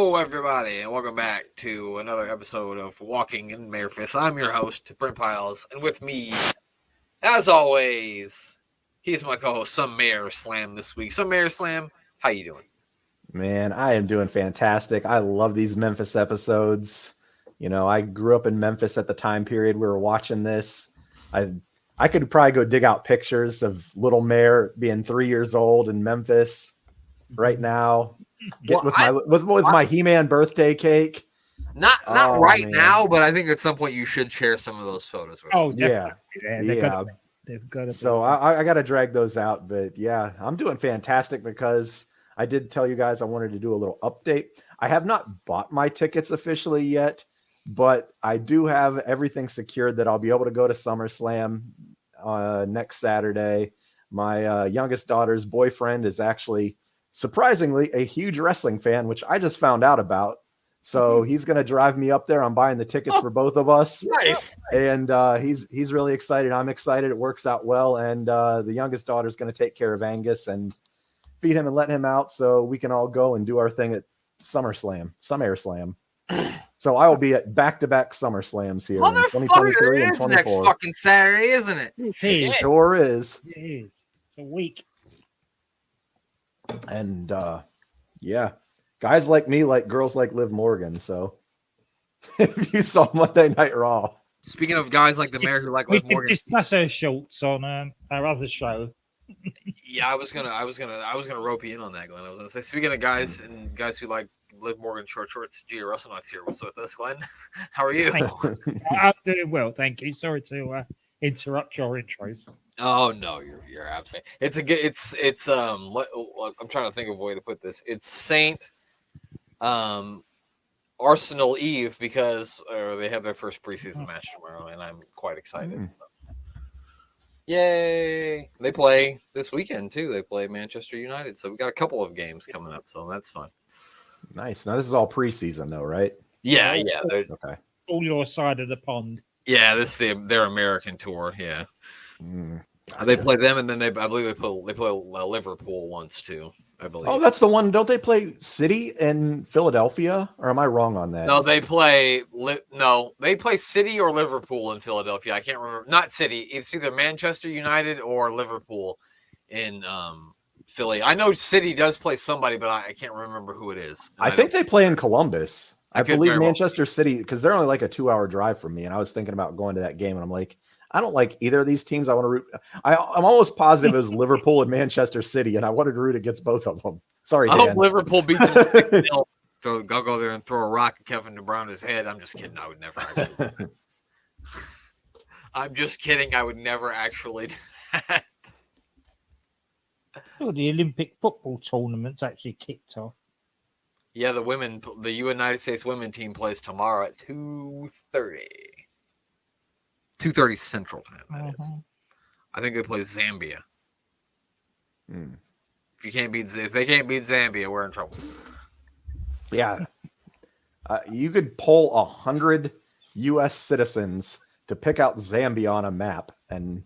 Hello, everybody, and welcome back to another episode of Walking in Mayor-Phis. I'm your host, Brent Piles, and with me, as always, he's my co-host, Some Mayor Slam this week. Some Mayor Slam, how you doing? Man, I am doing fantastic. I love these Memphis episodes. You know, I grew up in Memphis at the time period we were watching this. I could probably go dig out pictures of little Mayor being 3 years old in Memphis right now, getting with my He-Man birthday cake. Not Oh, right man. now, but I think at some point you should share some of those photos with us. Yeah. They've got to. So I got to drag those out, but yeah, I'm doing fantastic because I did tell you guys I wanted to do a little update. I have not bought my tickets officially yet, but I do have everything secured that I'll be able to go to SummerSlam next Saturday. My youngest daughter's boyfriend is actually surprisingly a huge wrestling fan, which I just found out about. So he's going to drive me up there. I'm buying the tickets for both of us. Nice. And he's really excited. I'm excited. It works out well. And the youngest daughter's going to take care of Angus and feed him and let him out so we can all go and do our thing at SummerSlam. So I will be at back-to-back SummerSlams here in Motherfucker, 2023 it and is next 24. fucking Saturday, isn't it? It sure is. It is. It's a week. And yeah, guys like me like girls like Liv Morgan. So if you saw Monday Night Raw. Speaking of guys like the mayor who like We Liv can Morgan, discuss her shorts on our other show. yeah, I was gonna rope you in on that, Glenn. I was gonna say, speaking of guys and guys who like Liv Morgan short shorts, Gia Russellnuts here. What's with us, Glenn? How are you? I'm doing well, thank you. Sorry to interrupt your intros. Oh no, you're absolutely. It's I'm trying to think of a way to put this. It's Saint Arsenal Eve because they have their first preseason match tomorrow, and I'm quite excited. So. Yay! They play this weekend too. They play Manchester United, so we got a couple of games coming up, so that's fun. Nice. Now this is all preseason though, right? Yeah. Okay. All your side of the pond. Yeah, this is their American tour. Yeah, Gotcha. they play them, and then I believe they play Liverpool once too. I believe. Oh, that's the one. Don't they play City in Philadelphia? Or am I wrong on that? No, they play City or Liverpool in Philadelphia. I can't remember. Not City. It's either Manchester United or Liverpool in Philly. I know City does play somebody, but I can't remember who it is. I think they play in Columbus. I believe Manchester City, because they're only like a 2-hour drive from me, and I was thinking about going to that game, and I'm like, I don't like either of these teams. I want to root. I'm almost positive it was Liverpool and Manchester City, and I wanted to root against both of them. Sorry, Dan. I hope Liverpool beats them 6-0. So I'll go there and throw a rock at Kevin De Bruyne's head. I'm just kidding. I would never actually. I'm just kidding. I would never actually do that. Oh, the Olympic football tournament's actually kicked off. Yeah, the United States women team plays tomorrow at 2:30. 2:30 Central Time, that is. I think they play Zambia. If they can't beat Zambia, we're in trouble. Yeah. You could poll 100 U.S. citizens to pick out Zambia on a map, and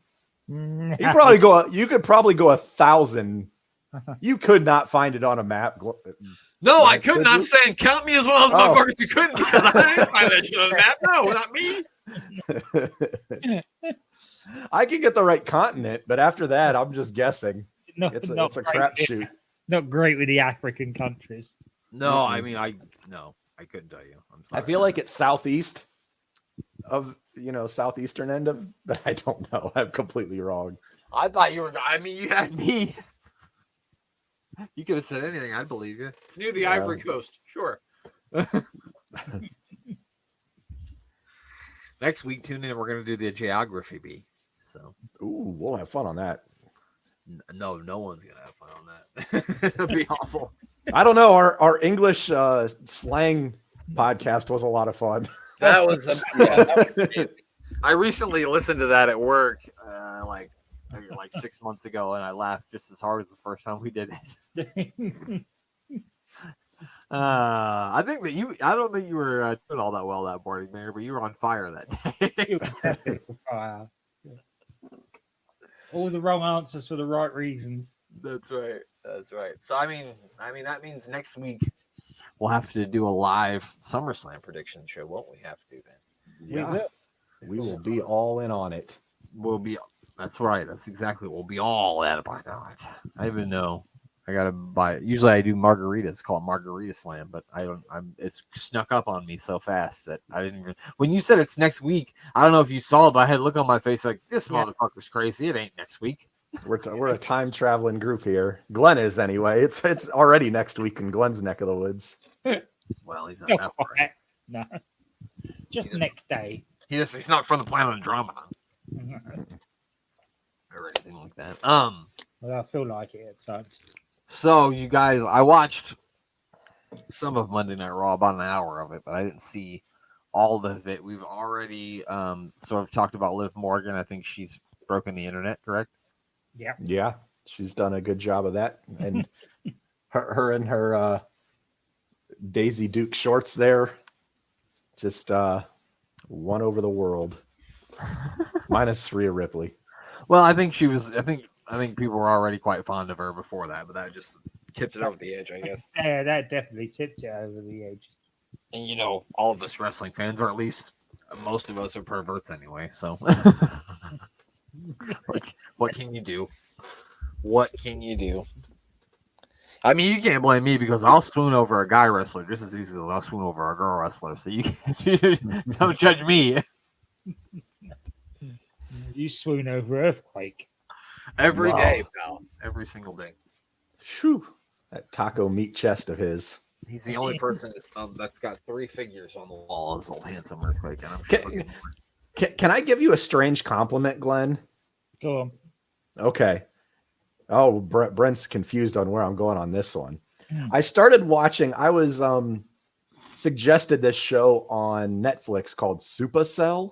you could probably go 1,000. You could not find it on a map. No, I couldn't. I'm saying count me as one of the motherfuckers who couldn't, because I didn't find that shit on the map. No, not me. I can get the right continent, but after that, I'm just guessing. It's a crapshoot. Not great with the African countries. No, I mean, I couldn't tell you. I'm sorry. I feel like it's southeast of, southeastern end of, but I don't know. I'm completely wrong. I thought you were. I mean, you had me. You could have said anything. I'd believe you. It's near the Ivory Coast. Sure. Next week, tune in. We're going to do the geography bee. So. Ooh, we'll have fun on that. No one's going to have fun on that. It'll be awful. I don't know. Our English slang podcast was a lot of fun. That was I recently listened to that at work, like 6 months ago, and I laughed just as hard as the first time we did it. I don't think you were doing all that well that morning, Mayor, but you were on fire that day. All the wrong answers for the right reasons. That's right. So I mean that means next week we'll have to do a live SummerSlam prediction show, won't we? Have to then. Yeah, we will be all in on it. We'll be. That's right. That's exactly. We'll be all at it by now. I even know. I gotta buy. Usually I do margaritas. It's called Margarita Slam, but I don't. It's snuck up on me so fast that I didn't even. When you said it's next week, I don't know if you saw it, but I had a look on my face like this motherfucker's crazy. It ain't next week. We're a time traveling group here. Glenn is anyway. It's already next week in Glenn's neck of the woods. Well, he's not that far. No, just next day. He's not from the planet Andromeda or anything like that. Well, I feel like it at times. So you guys, I watched some of Monday Night Raw, about an hour of it, but I didn't see all of it. We've already sort of talked about Liv Morgan. I think she's broken the internet, correct? Yeah, she's done a good job of that, and her and her Daisy Duke shorts there just won over the world. Minus Rhea Ripley. Well, I think she was. I think people were already quite fond of her before that, but that just tipped it over the edge, I guess. Yeah, that definitely tipped it over the edge. And all of us wrestling fans, or at least most of us, are perverts anyway. So, what can you do? What can you do? I mean, you can't blame me because I'll swoon over a guy wrestler just as easily as I'll swoon over a girl wrestler. So you don't judge me. You swoon over Earthquake. Every day, pal. Every single day. Whew. That taco meat chest of his. He's the only person that's got 3 figures on the wall, is old handsome Earthquake. And I'm sure can I give you a strange compliment, Glenn? Go on. Okay. Oh, Brent's confused on where I'm going on this one. I started watching. I was suggested this show on Netflix called Supercell.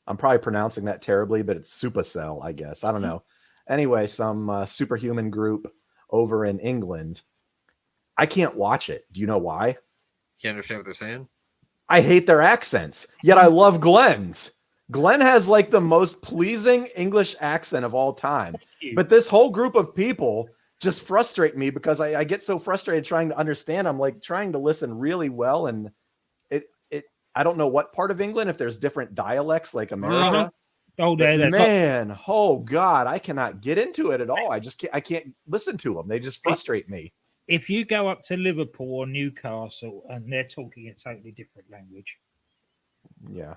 I'm probably pronouncing that terribly, but it's Supercell, I guess. I don't know. Anyway, some superhuman group over in England. I can't watch it. Do you know why? You understand what they're saying? I hate their accents, yet I love Glenn's. Glenn has like the most pleasing English accent of all time. But this whole group of people just frustrate me because I get so frustrated trying to understand. I'm like trying to listen really well. And I don't know what part of England, if there's different dialects like America. Oh, man, oh God, I cannot get into it at all. I can't listen to them. They just frustrate me. If you go up to Liverpool or Newcastle and they're talking a totally different language. Yeah.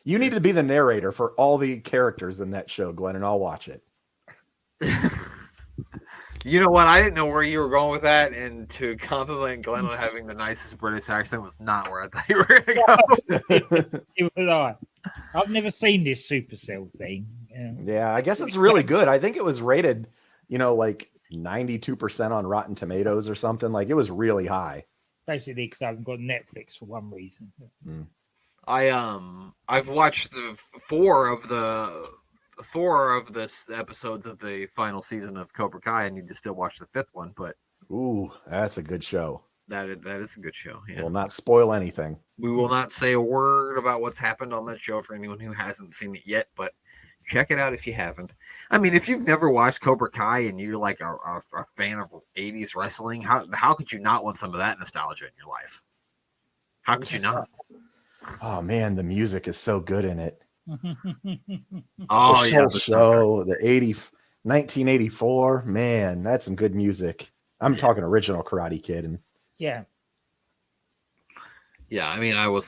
You need to be the narrator for all the characters in that show, Glenn, and I'll watch it. You know what? I didn't know where you were going with that, and to compliment Glenn on having the nicest British accent was not where I thought you were going to go. It was I've never seen this Supercell thing. Yeah, I guess it's really good. I think it was rated, like 92% on Rotten Tomatoes or something. Like it was really high. Basically, because I haven't got Netflix for one reason. I've watched the 4 of the episodes of the final season of Cobra Kai. I need to still watch the 5th one, but ooh, that's a good show. That is a good show. Yeah. Will not spoil anything. We will not say a word about what's happened on that show for anyone who hasn't seen it yet, but check it out if you haven't. I mean, if you've never watched Cobra Kai and you're like a fan of 80s wrestling, how could you not want some of that nostalgia in your life? How could you not? Oh man, the music is so good in it. Oh yeah, the show, the 1984. Man, that's some good music. I'm talking original Karate Kid, and yeah. I mean, I was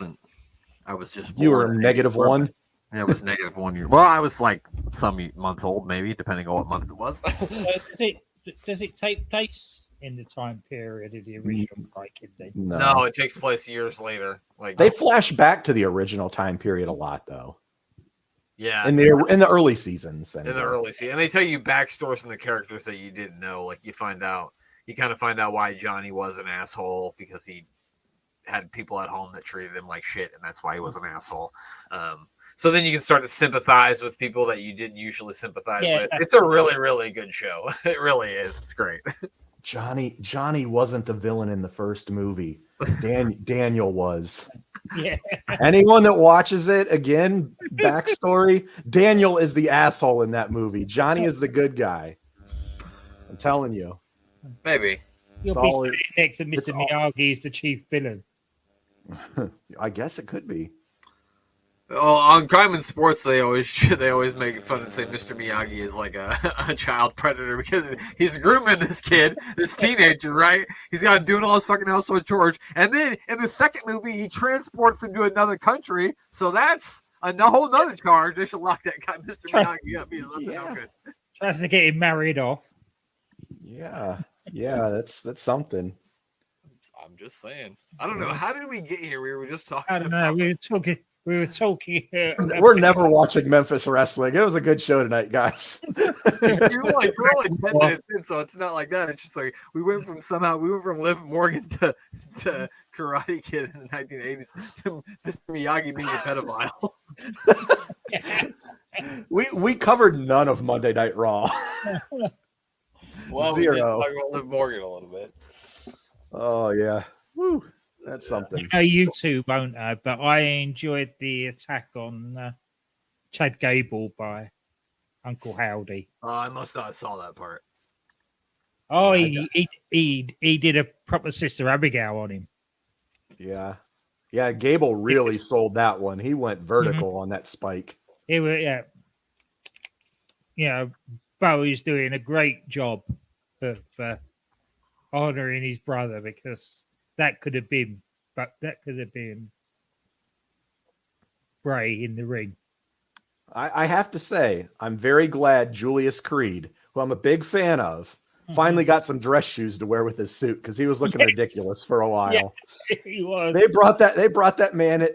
just. You were -1. Yeah, it was -1 year. Well, I was like some months old, maybe depending on what month it was. Does it take place in the time period of the original Karate Kid? No, it takes place years later. Like they flash back to the original time period a lot, though. Yeah, in the early seasons. Anyway. In the early season, and they tell you backstories from the characters that you didn't know. Like you kind of find out why Johnny was an asshole because he had people at home that treated him like shit, and that's why he was an asshole. So then you can start to sympathize with people that you didn't usually sympathize with. It's a really, really good show. It really is. It's great. Johnny wasn't the villain in the first movie. Daniel was. Yeah. Anyone that watches it, again, backstory, Daniel is the asshole in that movie. Johnny is the good guy. I'm telling you. Maybe. You'll It's be all- sitting next to it's Mr. all- Miyagi as the chief villain. I guess it could be. Oh, on Crime and Sports, they always make fun and say Mr. Miyagi is like a child predator because he's grooming this kid, this teenager, right? He's got him doing all his fucking household chores, and then in the second movie, he transports him to another country. So that's a whole nother charge. They should lock that guy, Mr. Miyagi, up. He's up to no good. Tries to get him married off. Yeah, that's something. I'm just saying. I don't know. How did we get here? We were just talking. I don't know. We were talking. We're never watching Memphis wrestling. It was a good show tonight, guys. You're like 10 minutes in, so it's not like that. It's just like we went from Liv Morgan to Karate Kid in the 1980s to Mr. Miyagi being a pedophile. we covered none of Monday Night Raw. Well, Zero. we did talk about Liv Morgan a little bit. Oh yeah, woo, that's something. No, you two won't know, but I enjoyed the attack on Chad Gable by Uncle Howdy. I must not have saw that part. Oh, he did a proper Sister Abigail on him. Yeah, Gable really sold that one. He went vertical on that spike. It was, Bowie's doing a great job of honoring his brother because that could have been Bray in the ring. I have to say, I'm very glad Julius Creed, who I'm a big fan of, finally got some dress shoes to wear with his suit because he was looking ridiculous for a while. Yeah, he was. They brought that man.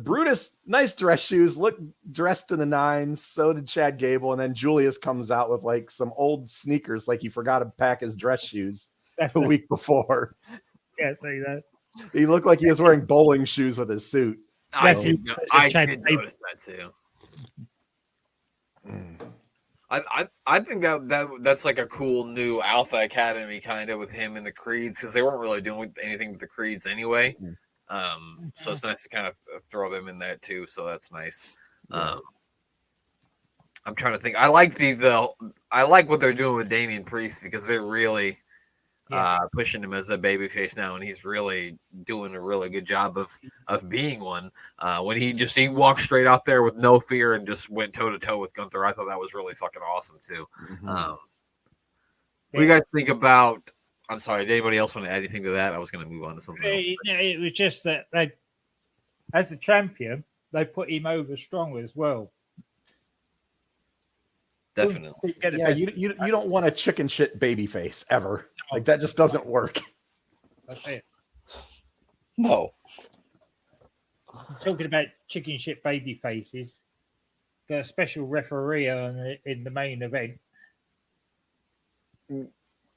Brutus, nice dress shoes, looked dressed to the nines. So did Chad Gable, and then Julius comes out with like some old sneakers, like he forgot to pack his dress shoes the week before. Yeah, say that. He looked like he was wearing bowling shoes with his suit. I did notice that too. I think that's like a cool new Alpha Academy kind of with him and the Creeds because they weren't really doing anything with the Creeds anyway. So it's nice to kind of throw them in there too. So that's nice. I'm trying to think. I like I like what they're doing with Damian Priest because they're really pushing him as a babyface now, and he's really doing a really good job of being one. When he walked straight out there with no fear and just went toe to toe with Gunther, I thought that was really fucking awesome too. What do you guys think about? I'm sorry, did anybody else want to add anything to that? I was going to move on to something else. It was just that they, as the champion, they put him over strong as well. Definitely. Yeah, you don't want a chicken shit baby face ever. Like that just doesn't work. That's it. No. Talking about chicken shit baby faces, got a special referee in the main event.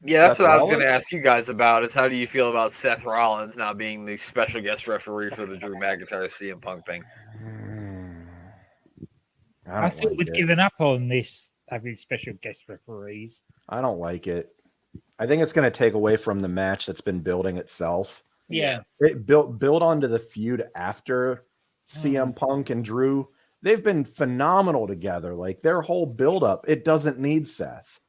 Yeah, that's Seth what I was going to Rollins? ask you guys about. Is how do you feel about Seth Rollins now being the special guest referee for the Drew McIntyre CM Punk thing? I thought we'd given up on this having special guest referees. I don't like it. I think it's going to take away from the match that's been building itself. Yeah. It build onto the feud after CM Punk and Drew. They've been phenomenal together. Like their whole build up, it doesn't need Seth.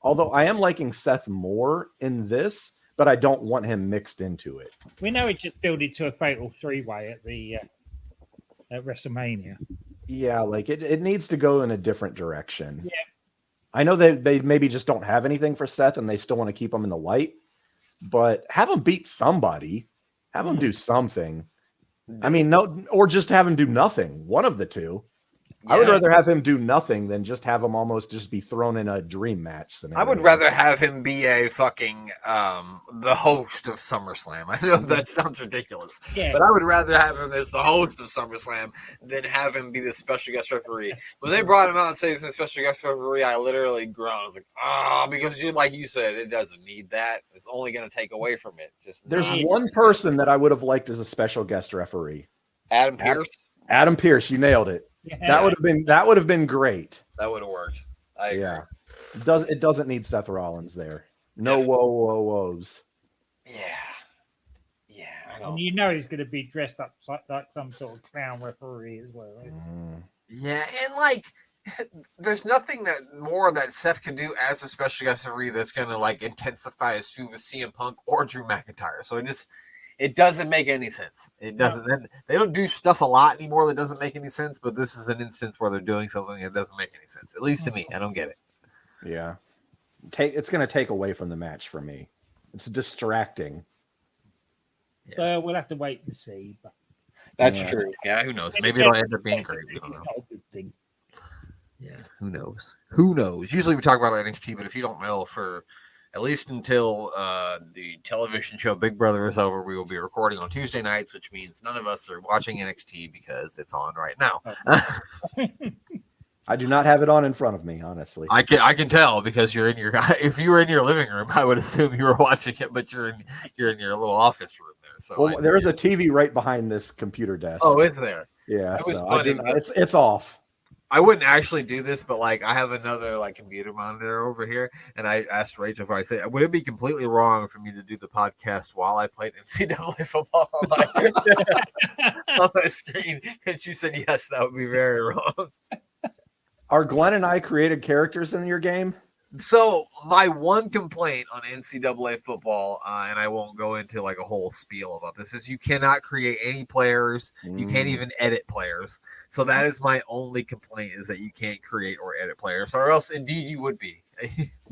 Although I am liking Seth more in this, but I don't want him mixed into it. We know it just built into a fatal three-way at WrestleMania. Yeah, like it needs to go in a different direction. Yeah. I know they maybe just don't have anything for Seth and they still want to keep him in the light, but have him beat somebody. Have him do something. I mean, no, or just have him do nothing. One of the two. Yeah. I would rather have him do nothing than just have him almost just be thrown in a dream match scenario. I would rather have him be a fucking the host of SummerSlam. I know that sounds ridiculous, but I would rather have him as the host of SummerSlam than have him be the special guest referee. When they brought him out and said he's the special guest referee, I literally groaned. I was like, because like you said, it doesn't need that. It's only going to take away from it. There's one person that I would have liked as a special guest referee. Adam Pearce. Adam Pearce, you nailed it. Yeah. That would have been great. That would have worked. I agree. Yeah. It doesn't need Seth Rollins there. No woes. Yeah. I know. And you know he's going to be dressed up like some sort of clown referee as well. Right? Yeah, and like there's nothing that more that Seth can do as a special guest referee that's going to like intensify his feud with CM Punk or Drew McIntyre. So it doesn't make any sense. It doesn't. No. They don't do stuff a lot anymore that doesn't make any sense. But this is an instance where they're doing something that doesn't make any sense. At least to me, I don't get it. Yeah, it's going to take away from the match for me. It's distracting. Yeah. We'll have to wait and see. But that's true. Yeah, who knows? Maybe it'll end up being great. We don't know. Not a good thing. Yeah, who knows? Who knows? Usually we talk about NXT, but if you don't know, for at least until the television show Big Brother is over, we will be recording on Tuesday nights, which means none of us are watching NXT because it's on right now. I do not have it on in front of me, honestly. I can tell because you're in your. If you were in your living room, I would assume you were watching it, but you're in your little office room there. So there is a TV right behind this computer desk. Oh, is there? Yeah, so it's off. I wouldn't actually do this, but like I have another like computer monitor over here, and I asked Rachel if I said, would it be completely wrong for me to do the podcast while I played NCAA football on my screen? And she said, yes, that would be very wrong. Are Glenn and I created characters in your game? So my one complaint on NCAA football, and I won't go into like a whole spiel about this, is you cannot create any players. You can't even edit players. So that is my only complaint, is that you can't create or edit players, or else indeed you would be.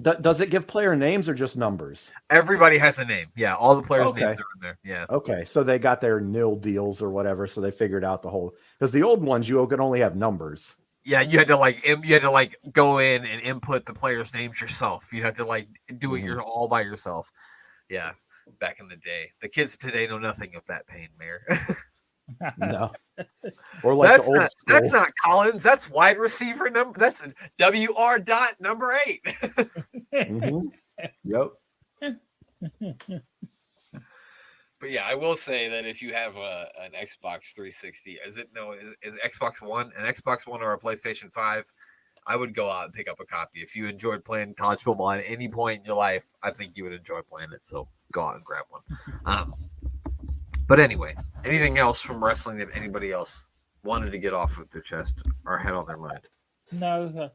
Does it give player names or just numbers? Everybody has a name. Yeah, all the players' names are in there. Yeah. Okay, so they got their nil deals or whatever, so they figured out the whole, because the old ones you could only have numbers. Yeah, you had to go in and input the players' names yourself. You had to like do it all by yourself. Yeah, back in the day. The kids today know nothing of that pain, Mayor. No. Or like that's not Collins. That's wide receiver number. That's WR dot number 8. Yep. But yeah, I will say that if you have an Xbox 360, is Xbox One, an Xbox One or a PlayStation 5, I would go out and pick up a copy. If you enjoyed playing college football at any point in your life, I think you would enjoy playing it. So go out and grab one. But anyway, anything else from wrestling that anybody else wanted to get off of their chest or had on their mind? No.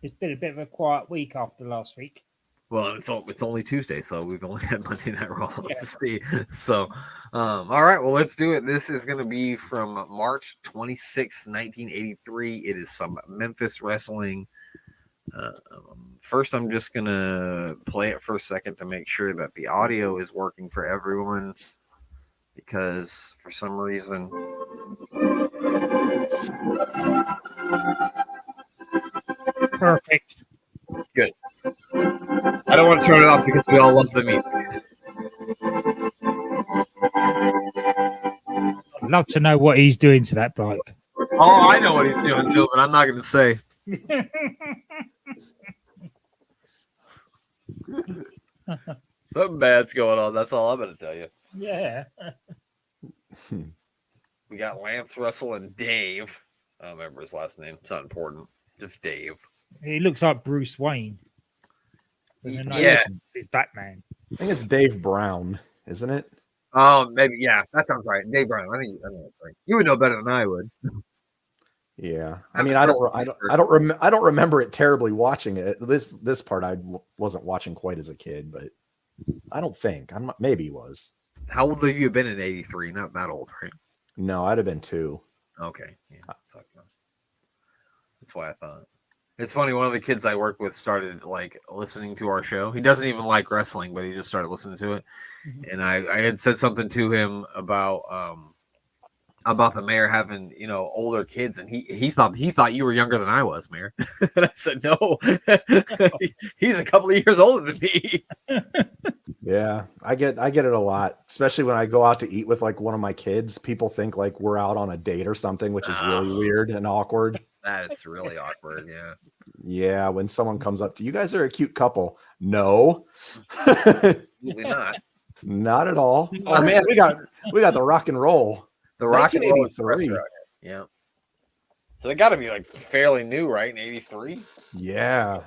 It's been a bit of a quiet week after last week. Well, it's only Tuesday, so we've only had Monday Night Raw to see. So, all right, well, let's do it. This is going to be from March 26th, 1983. It is some Memphis wrestling. First, I'm just going to play it for a second to make sure that the audio is working for everyone, because for some reason... Perfect. Good. I don't want to turn it off because we all love the music. I'd love to know what he's doing to that bike. Oh, I know what he's doing to it, but I'm not going to say. Something bad's going on. That's all I'm going to tell you. Yeah. We got Lance Russell and Dave. I don't remember his last name. It's not important. Just Dave. He looks like Bruce Wayne. Yeah. It's Batman. I think it's Dave Brown, isn't it? Oh, maybe. Yeah, that sounds right. Dave Brown. I know that's right. You would know better than I would. Yeah. I mean, I don't remember it terribly watching it. This part I wasn't watching quite as a kid, but I don't think. Maybe he was. How old have you been in 83? Not that old, right? No, I'd have been 2. Okay. Yeah. That's what I thought. It's funny. One of the kids I work with started like listening to our show. He doesn't even like wrestling, but he just started listening to it. And I had said something to him about the mayor having, older kids, and he thought you were younger than I was, Mayor. And I said, no, he's a couple of years older than me. Yeah, I get it a lot, especially when I go out to eat with like one of my kids. People think like we're out on a date or something, which is really weird and awkward. That's really awkward. Yeah. Yeah, when someone comes up to you, guys are a cute couple. No, absolutely not. Not at all. Oh man, we got the rock and roll. The rock and roll express. Yeah. So they got to be like fairly new, right? In 83. Yeah.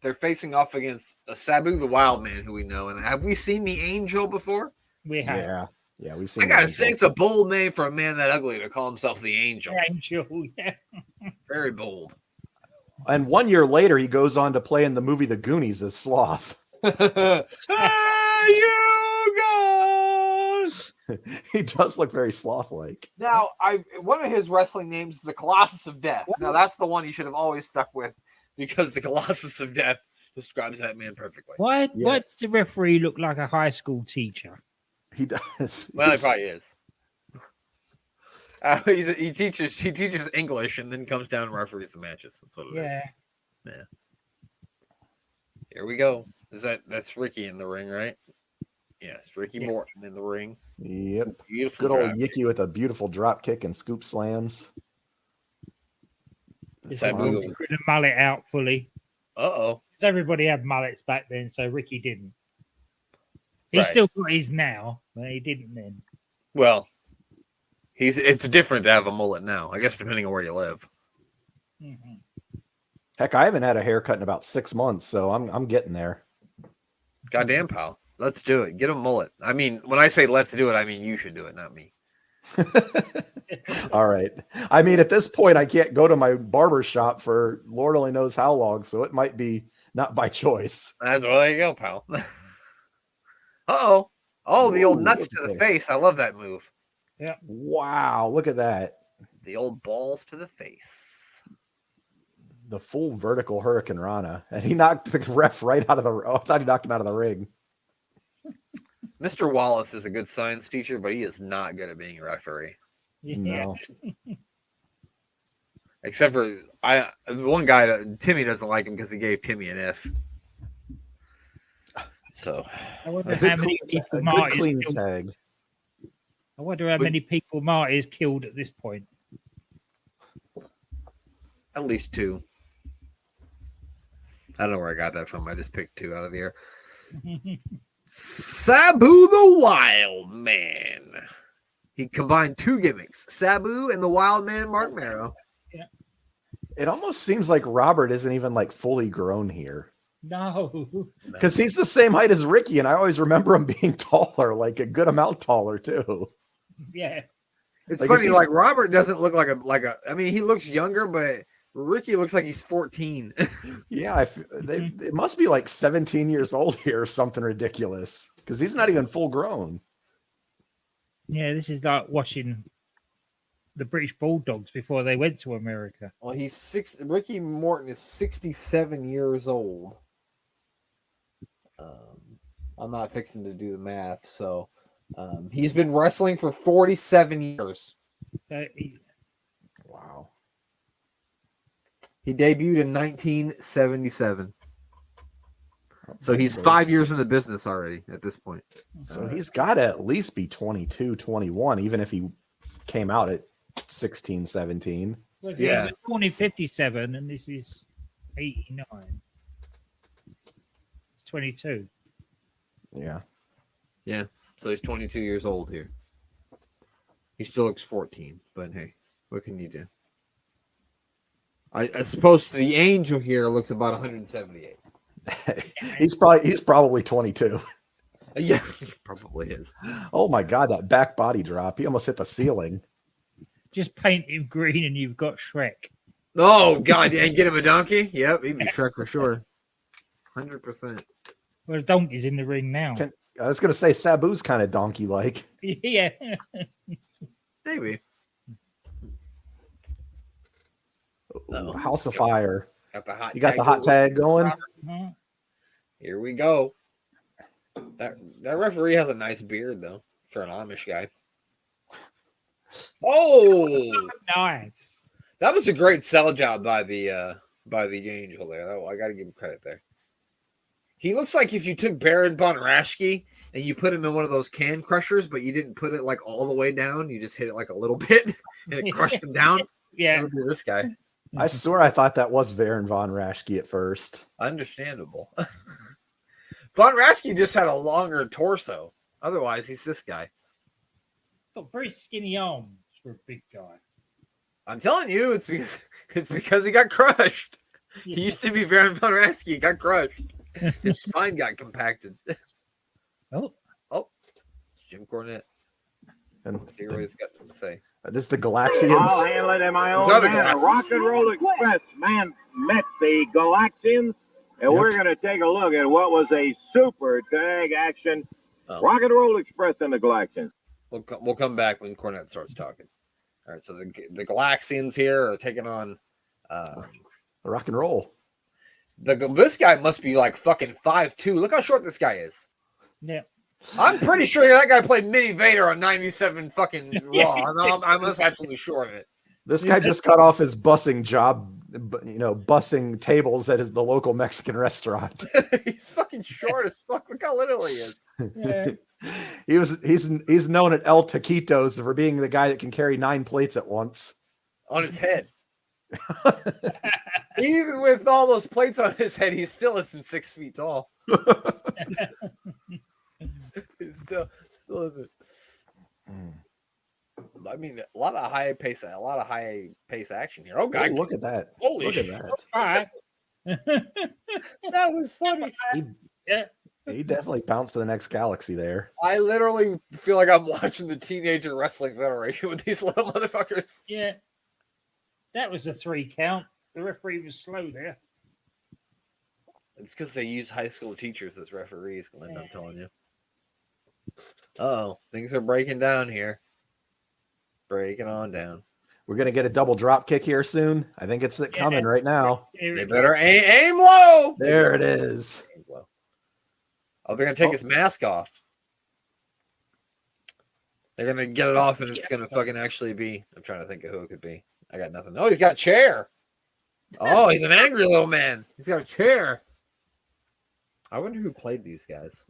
They're facing off against Sabu the Wild Man, who we know. And have we seen the Angel before? We have. Yeah. Yeah, we've seen. I gotta say, it's a bold name for a man that ugly to call himself the Angel. Angel, yeah. Very bold. And 1 year later, he goes on to play in the movie The Goonies as Sloth. Hey, you guys! He does look very sloth-like. Now, one of his wrestling names is the Colossus of Death. Now, that's the one you should have always stuck with because the Colossus of Death describes that man perfectly. Why does the referee look like a high school teacher? He does. Well, he probably is. He teaches English and then comes down and referees the matches. That's what it is. Yeah. Here we go. That's Ricky in the ring, right? Yes, Ricky Morton in the ring. Yep. Beautiful. Good old Yicky with a beautiful drop kick and scoop slams. Sabu. Put the mullet out fully. Uh-oh. Everybody had mullets back then, so Ricky didn't. He's still got his now, but he didn't then. Well, it's different to have a mullet now, I guess, depending on where you live. Mm-hmm. Heck, I haven't had a haircut in about 6 months, so I'm getting there. Goddamn, pal. Let's do it. Get a mullet. I mean, when I say let's do it, I mean you should do it, not me. All right. I mean, at this point, I can't go to my barber shop for Lord only knows how long, so it might be not by choice. Well, there you go, pal. Uh-oh. Oh, the old nuts to the face. I love that move. Yeah. Wow, look at that. The old balls to the face. The full vertical Hurricane Rana. And he knocked the ref right out of the... Oh, I thought he knocked him out of the ring. Mr. Wallace is a good science teacher, but he is not good at being a referee. No. Except for one guy, Timmy doesn't like him because he gave Timmy an F. So I wonder how many people Marty's tag. I wonder how many people Marty's killed at this point. At least 2. I don't know where I got that from. I just picked 2 out of the air. Sabu the Wild Man. He combined 2 gimmicks, Sabu and the Wild Man Mark Marrow. Yeah. It almost seems like Robert isn't even like fully grown here. No. Because he's the same height as Ricky, and I always remember him being taller, like a good amount taller too. Yeah. It's like, funny, like Robert doesn't look like a I mean, he looks younger, but Ricky looks like he's 14. Yeah, it must be like 17 years old here or something ridiculous because he's not even full grown. Yeah, this is like watching the British Bulldogs before they went to America. Well, Ricky Morton is 67 years old. I'm not fixing to do the math, so he's been wrestling for 47 years. Wow. He debuted in 1977. So he's 5 years in the business already at this point. So he's got to at least be 22, 21, even if he came out at 16, 17. Well, he was born in 57, and this is 89. 22. Yeah. Yeah. So he's 22 years old here. He still looks 14, but hey, what can you do? I suppose the Angel here looks about 178. he's probably 22. Yeah, he probably is. Oh my God, that back body drop. He almost hit the ceiling. Just paint him green and you've got Shrek. Oh God, and get him a donkey? Yep, he'd be Shrek for sure. 100%. Well, the donkey's in the ring now. I was going to say Sabu's kind of donkey-like. Yeah. Maybe. House of Fire. Got you got the hot tag going? Here we go. That referee has a nice beard, though, for an Amish guy. Oh! Nice. That was a great sell job by the Angel there. I got to give him credit there. He looks like if you took Baron von Raschke and you put him in one of those can crushers, but you didn't put it like all the way down. You just hit it like a little bit and it crushed him down. Yeah. That would be this guy. I swear I thought that was Baron von Raschke at first. Understandable. Von Raschke just had a longer torso. Otherwise, he's this guy. Got very skinny arms for a big guy. I'm telling you, it's because he got crushed. Yeah. He used to be Baron von Raschke. He got crushed. His spine got compacted. Oh, it's Jim Cornette. And Let's see what he's got to say. this is the I'll Galaxians. handle it in my These own are the manner. Rock and Roll Express, man, met the Galaxians, and we're going to take a look at what was a super tag action. Oh. Rock and Roll Express and the Galaxians. We'll come back when Cornette starts talking. All right, so the Galaxians here are taking on Rock and roll. this guy must be like fucking 5'2". Look how short this guy is. Yeah. I'm pretty sure that guy played Mini Vader on 97 fucking Raw. I'm absolutely sure of it. This guy just got off his bussing job, bussing tables at the local Mexican restaurant. He's fucking short as fuck. Look how little he is. Yeah. He's known at El Taquitos for being the guy that can carry 9 plates at once. On his head. Even with all those plates on his head, he still isn't 6 feet tall. He still isn't. I mean, a lot of high pace action here. Oh god, look at that! Holy look shit! at that! All right. That was funny. He definitely bounced to the next galaxy there. I literally feel like I'm watching the Teenager Wrestling Federation with these little motherfuckers. Yeah. That was a 3 count. The referee was slow there. It's because they use high school teachers as referees, Glenn. I'm telling you. Oh, things are breaking down here. Breaking on down. We're gonna get a double drop kick here soon. I think it's coming right now. They better aim low. There it is. Oh, they're gonna take his mask off. They're gonna get it off, and it's gonna fucking actually be. I'm trying to think of who it could be. I got nothing. Oh, he's got a chair. Oh, he's an angry little man. He's got a chair. I wonder who played these guys.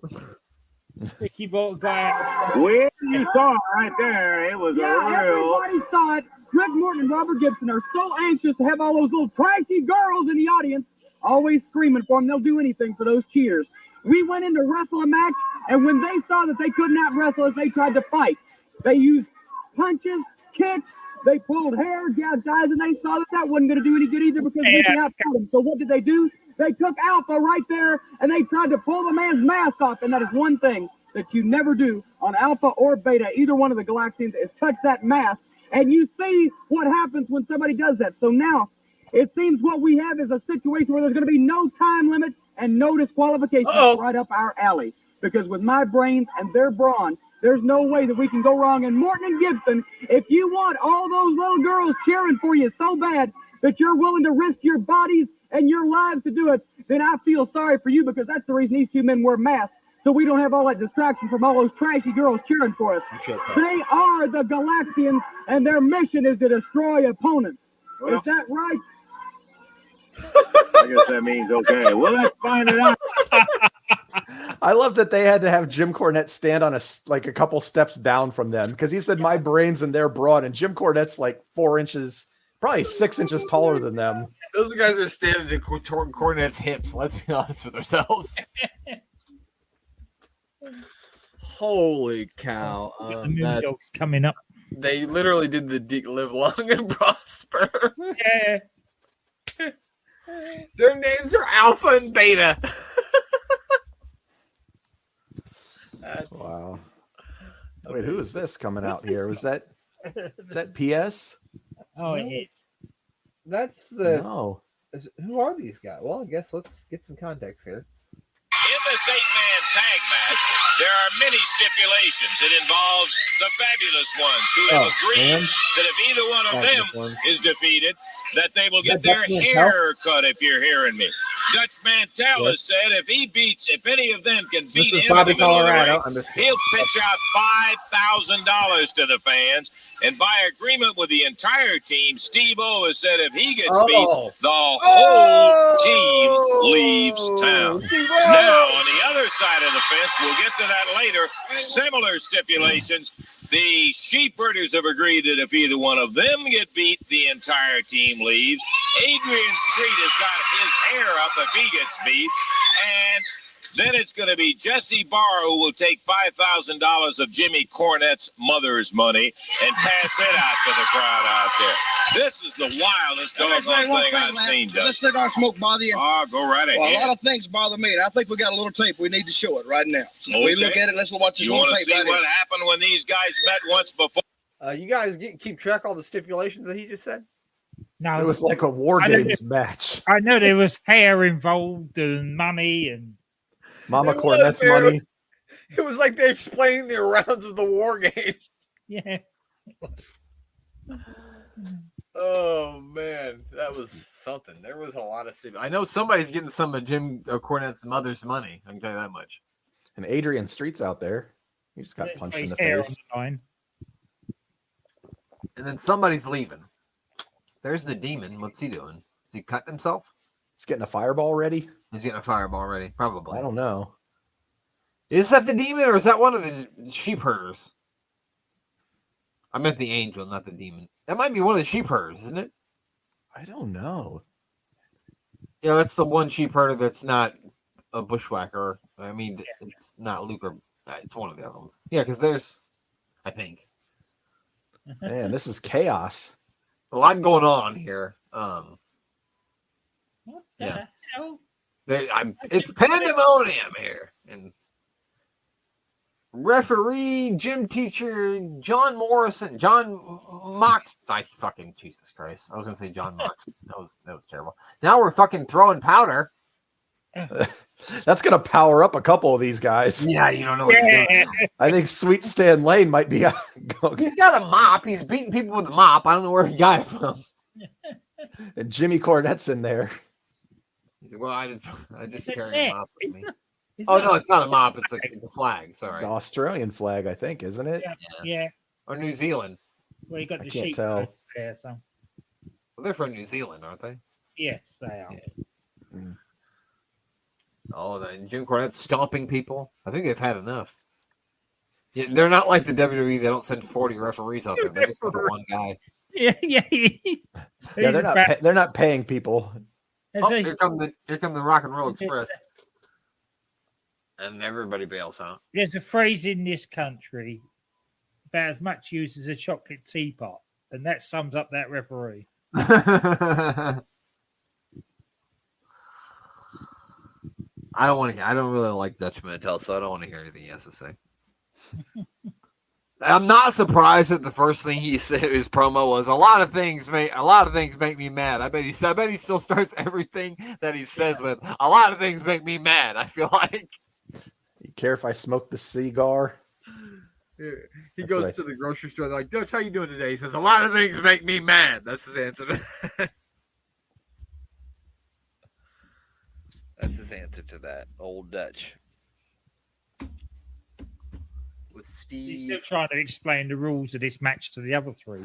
Ricky Bolt guy. Well, you saw it right there. It was a real. Everybody saw it. Greg Morton and Robert Gibson are so anxious to have all those little trashy girls in the audience always screaming for them. They'll do anything for those cheers. We went in to wrestle a match, and when they saw that they could not wrestle us, they tried to fight. They used punches, kicks, they pulled hair, gouged eyes, and they saw that that wasn't going to do any good either because we can outcut them. So what did they do? They took Alpha right there, and they tried to pull the man's mask off, and that is one thing that you never do on Alpha or Beta, either one of the Galaxians, is touch that mask, and you see what happens when somebody does that. So now it seems what we have is a situation where there's going to be no time limit and no disqualification right up our alley, because with my brains and their brawn, there's no way that we can go wrong. And Morton and Gibson, if you want all those little girls cheering for you so bad that you're willing to risk your bodies and your lives to do it, then I feel sorry for you, because that's the reason these two men wear masks, so we don't have all that distraction from all those trashy girls cheering for us. They are the Galaxians, and their mission is to destroy opponents. Is that right? I guess that means okay. Well, let's find it out. I love that they had to have Jim Cornette stand on a couple steps down from them, because he said my brains and they're broad, and Jim Cornette's like 4 inches, probably 6 inches taller than them. Those guys are standing to Cornette's hips. Let's be honest with ourselves. Holy cow! The Moon Dog's coming up. They literally did the live long and prosper. Yeah. Their names are Alpha and Beta. Wow. Wait, who is this coming out here? Is that PS? Oh, it is. That's the. No. Who are these guys? Well, I guess let's get some context here. In this 8-man tag match, there are many stipulations. It involves the Fabulous Ones, who have agreed that if either one of them is defeated, that they will get their hair cut, if you're hearing me. Dutch Mantel has said if any of them can beat him in the middle of the ring, he'll pitch out $5,000 to the fans. And by agreement with the entire team, Steve-O has said if he gets beat, the whole team leaves town. Now, on the other side of the fence, we'll get to that later, similar stipulations. The Sheepherders have agreed that if either one of them get beat, the entire team leaves. Adrian Street has got his hair up if he gets beat. And Then it's going to be Jesse Barr who will take $5,000 of Jimmy Cornette's mother's money and pass it out to the crowd out there. This is the wildest doggone thing I've seen, Does this Dusty. cigar smoke bother you? Oh, go right ahead. Well, a lot of things bother me, and I think we got a little tape. We need to show it right now. Okay. We look at it. Let's watch this You little want to tape see right what here. happened when these guys met once before? You guys keep track of all the stipulations that he just said? No, It was like a War I know Games match. I know there was hair involved and money and Mama It was, Cornette's man. money. It was like they explained the rounds of the war game. yeah. Oh man, that was something. There was a lot of I know somebody's getting some of Jim Cornette's mother's money. I can tell you that much. And Adrian Street's out there. He just got punched in His the hair face. on the line. And then somebody's leaving. There's the demon. What's he doing? Is he cutting himself? He's getting a fireball ready. He's getting a fireball ready. Probably. I don't know. Is that the demon or is that one of the sheep herders? I meant the angel, not the demon. That might be one of the sheep herders, isn't it? I don't know. Yeah, that's the one sheep herder that's not a bushwhacker. I mean, it's not Luke or it's one of the other ones. Yeah, because there's, I think, Man, this is chaos. a lot going on here. What the Yeah. hell? It's pandemonium here. And referee, gym teacher, John Morrison, John Mox. I fucking Jesus Christ. I was gonna say John Mox. That was terrible. Now we're fucking throwing powder. That's gonna power up a couple of these guys. Yeah, you don't know what you're doing. I think Sweet Stan Lane might be. He's got a mop. He's beating people with a mop. I don't know where he got it from. And Jimmy Cornette's in there. He said, well, I just It's a carry a net. mop with me. Is Oh that- no, it's not a mop. It's a flag. Sorry. The Australian flag, I think, isn't it? Yeah. Or New Zealand. Well, you got I the can't sheep tell. there, so Well, they're from New Zealand, aren't they? yes, they are. Yeah. Oh, then Jim Cornette's stomping people. I think they've had enough. Yeah, they're not like the WWE. They don't send 40 referees out there. They just got the one guy. Yeah, yeah. Yeah, they're not paying people. Oh, here come the Rock and Roll Express. And everybody bails out. There's a phrase in this country about as much use as a chocolate teapot, and that sums up that referee. I don't really like Dutch Mantel, so I don't want to hear anything he has to say. I'm not surprised that the first thing he said his promo was a lot of things make me mad. I bet he still starts everything that he says with a lot of things make me mad. I feel like You care if I smoke the cigar? he That's goes right. to the grocery store. They're like, Dutch, how you doing today? He says a lot of things make me mad. That's his answer. That's his answer to that old Dutch. With He's Steve. still trying to explain the rules of this match to the other three.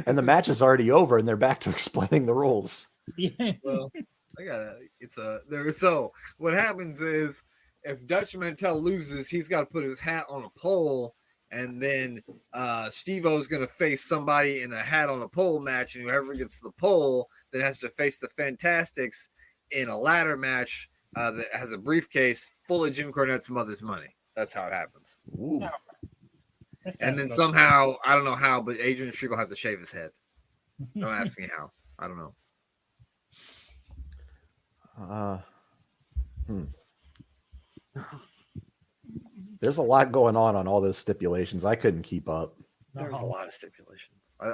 And the match is already over, and they're back to explaining the rules. Yeah. Well, so what happens is if Dutch Mantel loses, he's got to put his hat on a pole, and then Steve-O's going to face somebody in a hat on a pole match, and whoever gets the pole then has to face the Fantastics in a ladder match that has a briefcase full of Jim Cornette's mother's money. That's how it happens. Ooh. And then somehow, I don't know how, but Adrian Street will have to shave his head. Don't ask me how. I don't know. There's a lot going on all those stipulations. I couldn't keep up. There's a lot of stipulations.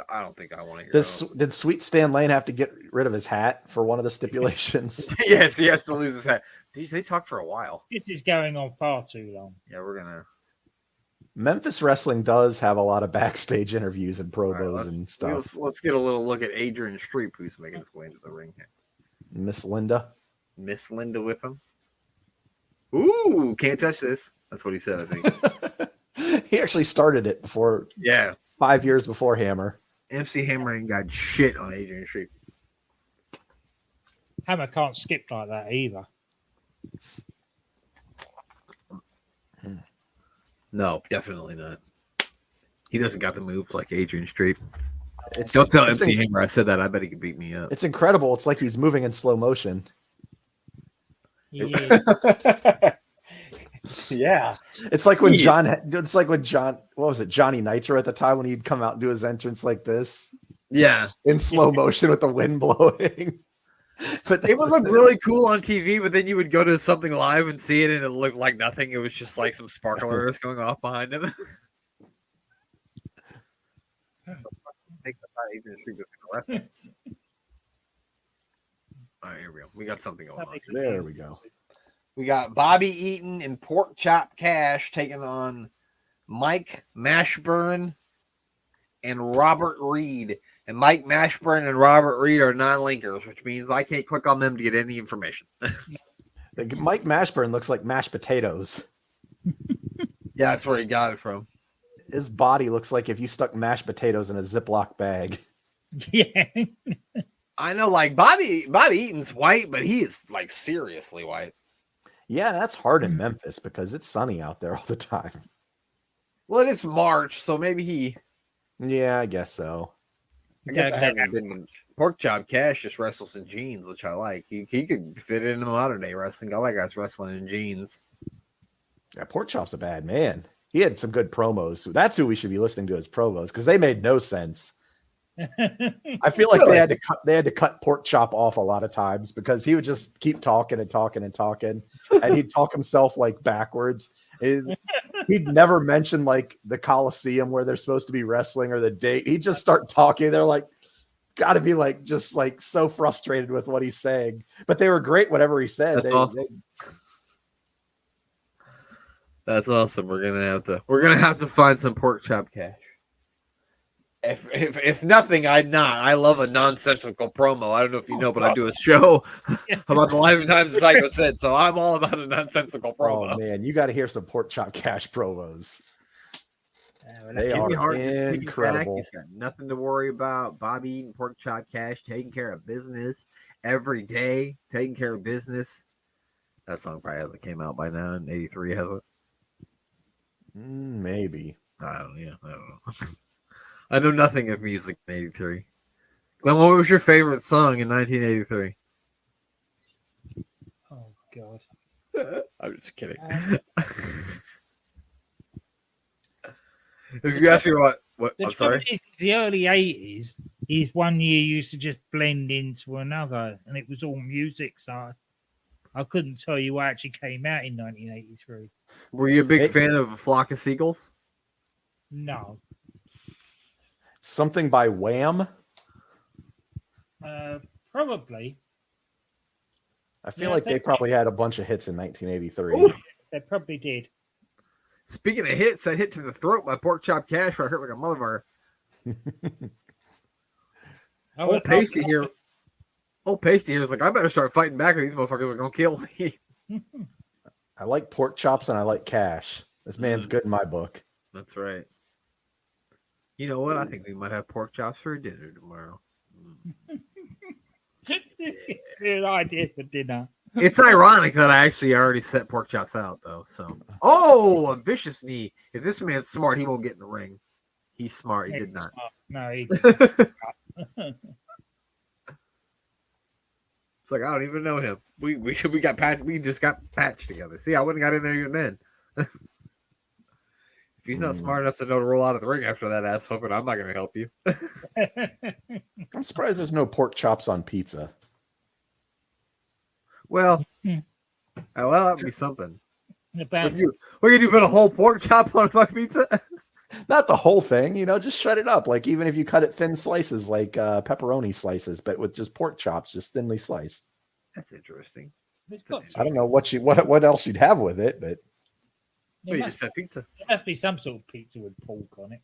I don't think I want to hear those. Did Sweet Stan Lane have to get rid of his hat for one of the stipulations? Yes, he has to lose his hat. They talk for a while. This is going on far too long. Yeah, we're gonna. Memphis Wrestling does have a lot of backstage interviews and All right, promos and stuff. let's get a little look at Adrian Streep, who's making his way into the ring here. Miss Linda. Miss Linda with him. Ooh, can't touch this. That's what he said, I think. He actually started it before Yeah. 5 years before Hammer. MC Hammer ain't got shit on Adrian Streep. Hammer can't skip like that either. No, definitely not. He doesn't got the moves like Adrian Streep. It's, Don't tell it's MC in- Hammer I said that. I bet he could beat me up. It's incredible. It's like he's moving in slow motion. He is. Yeah. It's like when John. What was it? Johnny Nitro at the time when he'd come out and do his entrance like this Yeah. in slow motion with the wind blowing. But It would look really cool on TV, but then you would go to something live and see it, and it looked like nothing. It was just like some sparklers going off behind him. All right, here we go. We got something going on. there we go. We got Bobby Eaton and Pork Chop Cash taking on Mike Mashburn and Robert Reed. And Mike Mashburn and Robert Reed are non-linkers, which means I can't click on them to get any information. Mike Mashburn looks like mashed potatoes. Yeah, that's where he got it from. His body looks like if you stuck mashed potatoes in a Ziploc bag. Yeah. I know, like Bobby Eaton's white, but he is like seriously white. Yeah, that's hard in Memphis because it's sunny out there all the time. Well, it's March, so maybe he. Yeah, I guess so. I guess I haven't been. Pork Chop Cash just wrestles in jeans, which I like. He could fit into modern day wrestling. I like guys wrestling in jeans. Yeah, Pork Chop's a bad man. He had some good promos. That's who we should be listening to as promos because they made no sense. I feel like they had to cut Pork Chop off a lot of times because he would just keep talking and talking and talking, and he'd talk himself like backwards. He'd never mention like the Coliseum where they're supposed to be wrestling or the date. He'd just start talking. They're like, got to be like just like so frustrated with what he's saying, but they were great. Whatever he said, That's awesome. That's awesome. We're gonna have to find some Pork Chop Cash. If nothing, I love a nonsensical promo. I don't know if you know, but I do a show about the life and times of Psycho Sid, so I'm all about a nonsensical promo. Oh man, you got to hear some Pork Chop Cash promos. They Jimmy are Hart incredible. He's got nothing to worry about. Bobby Eaton, Pork Chop Cash, taking care of business every day, taking care of business. That song probably hasn't came out by now in '83, has it? Maybe. I don't know. I know nothing of music in '83. Glenn, what was your favorite song in 1983? Oh God. I'm just kidding. If you ask me what I'm sorry. Is the early 80s is one year used to just blend into another, and it was all music. So I couldn't tell you what actually came out in 1983. Were you a big fan of A Flock of Seagulls? No. Something by Wham. Probably. I feel like they probably had a bunch of hits in 1983. Ooh. They probably did. Speaking of hits, that hit to the throat by Pork Chop Cash where I hurt like a motherfucker. Old Pasty here is like, I better start fighting back or these motherfuckers are going to kill me. I like pork chops and I like cash. This man's good in my book. That's right. You know what? I think we might have pork chops for dinner tomorrow. Good idea for dinner. It's ironic that I actually already set pork chops out, though. So, a vicious knee. If this man's smart, he won't get in the ring. He's smart. He did not. Smart. No, he It's like I don't even know him. We got patched. We just got patched together. See, I wouldn't got in there even then. If he's not smart enough to know to roll out of the ring after that ass whooping, I'm not going to help you. I'm surprised there's no pork chops on pizza. Well, that would be something. What About you do? Put a whole pork chop on a fucking pizza? Not the whole thing, just shred it up. Like even if you cut it thin slices, like pepperoni slices, but with just pork chops, just thinly sliced. That's interesting. I don't know what else you'd have with it, but you just said pizza. There must be some sort of pizza with pork on it.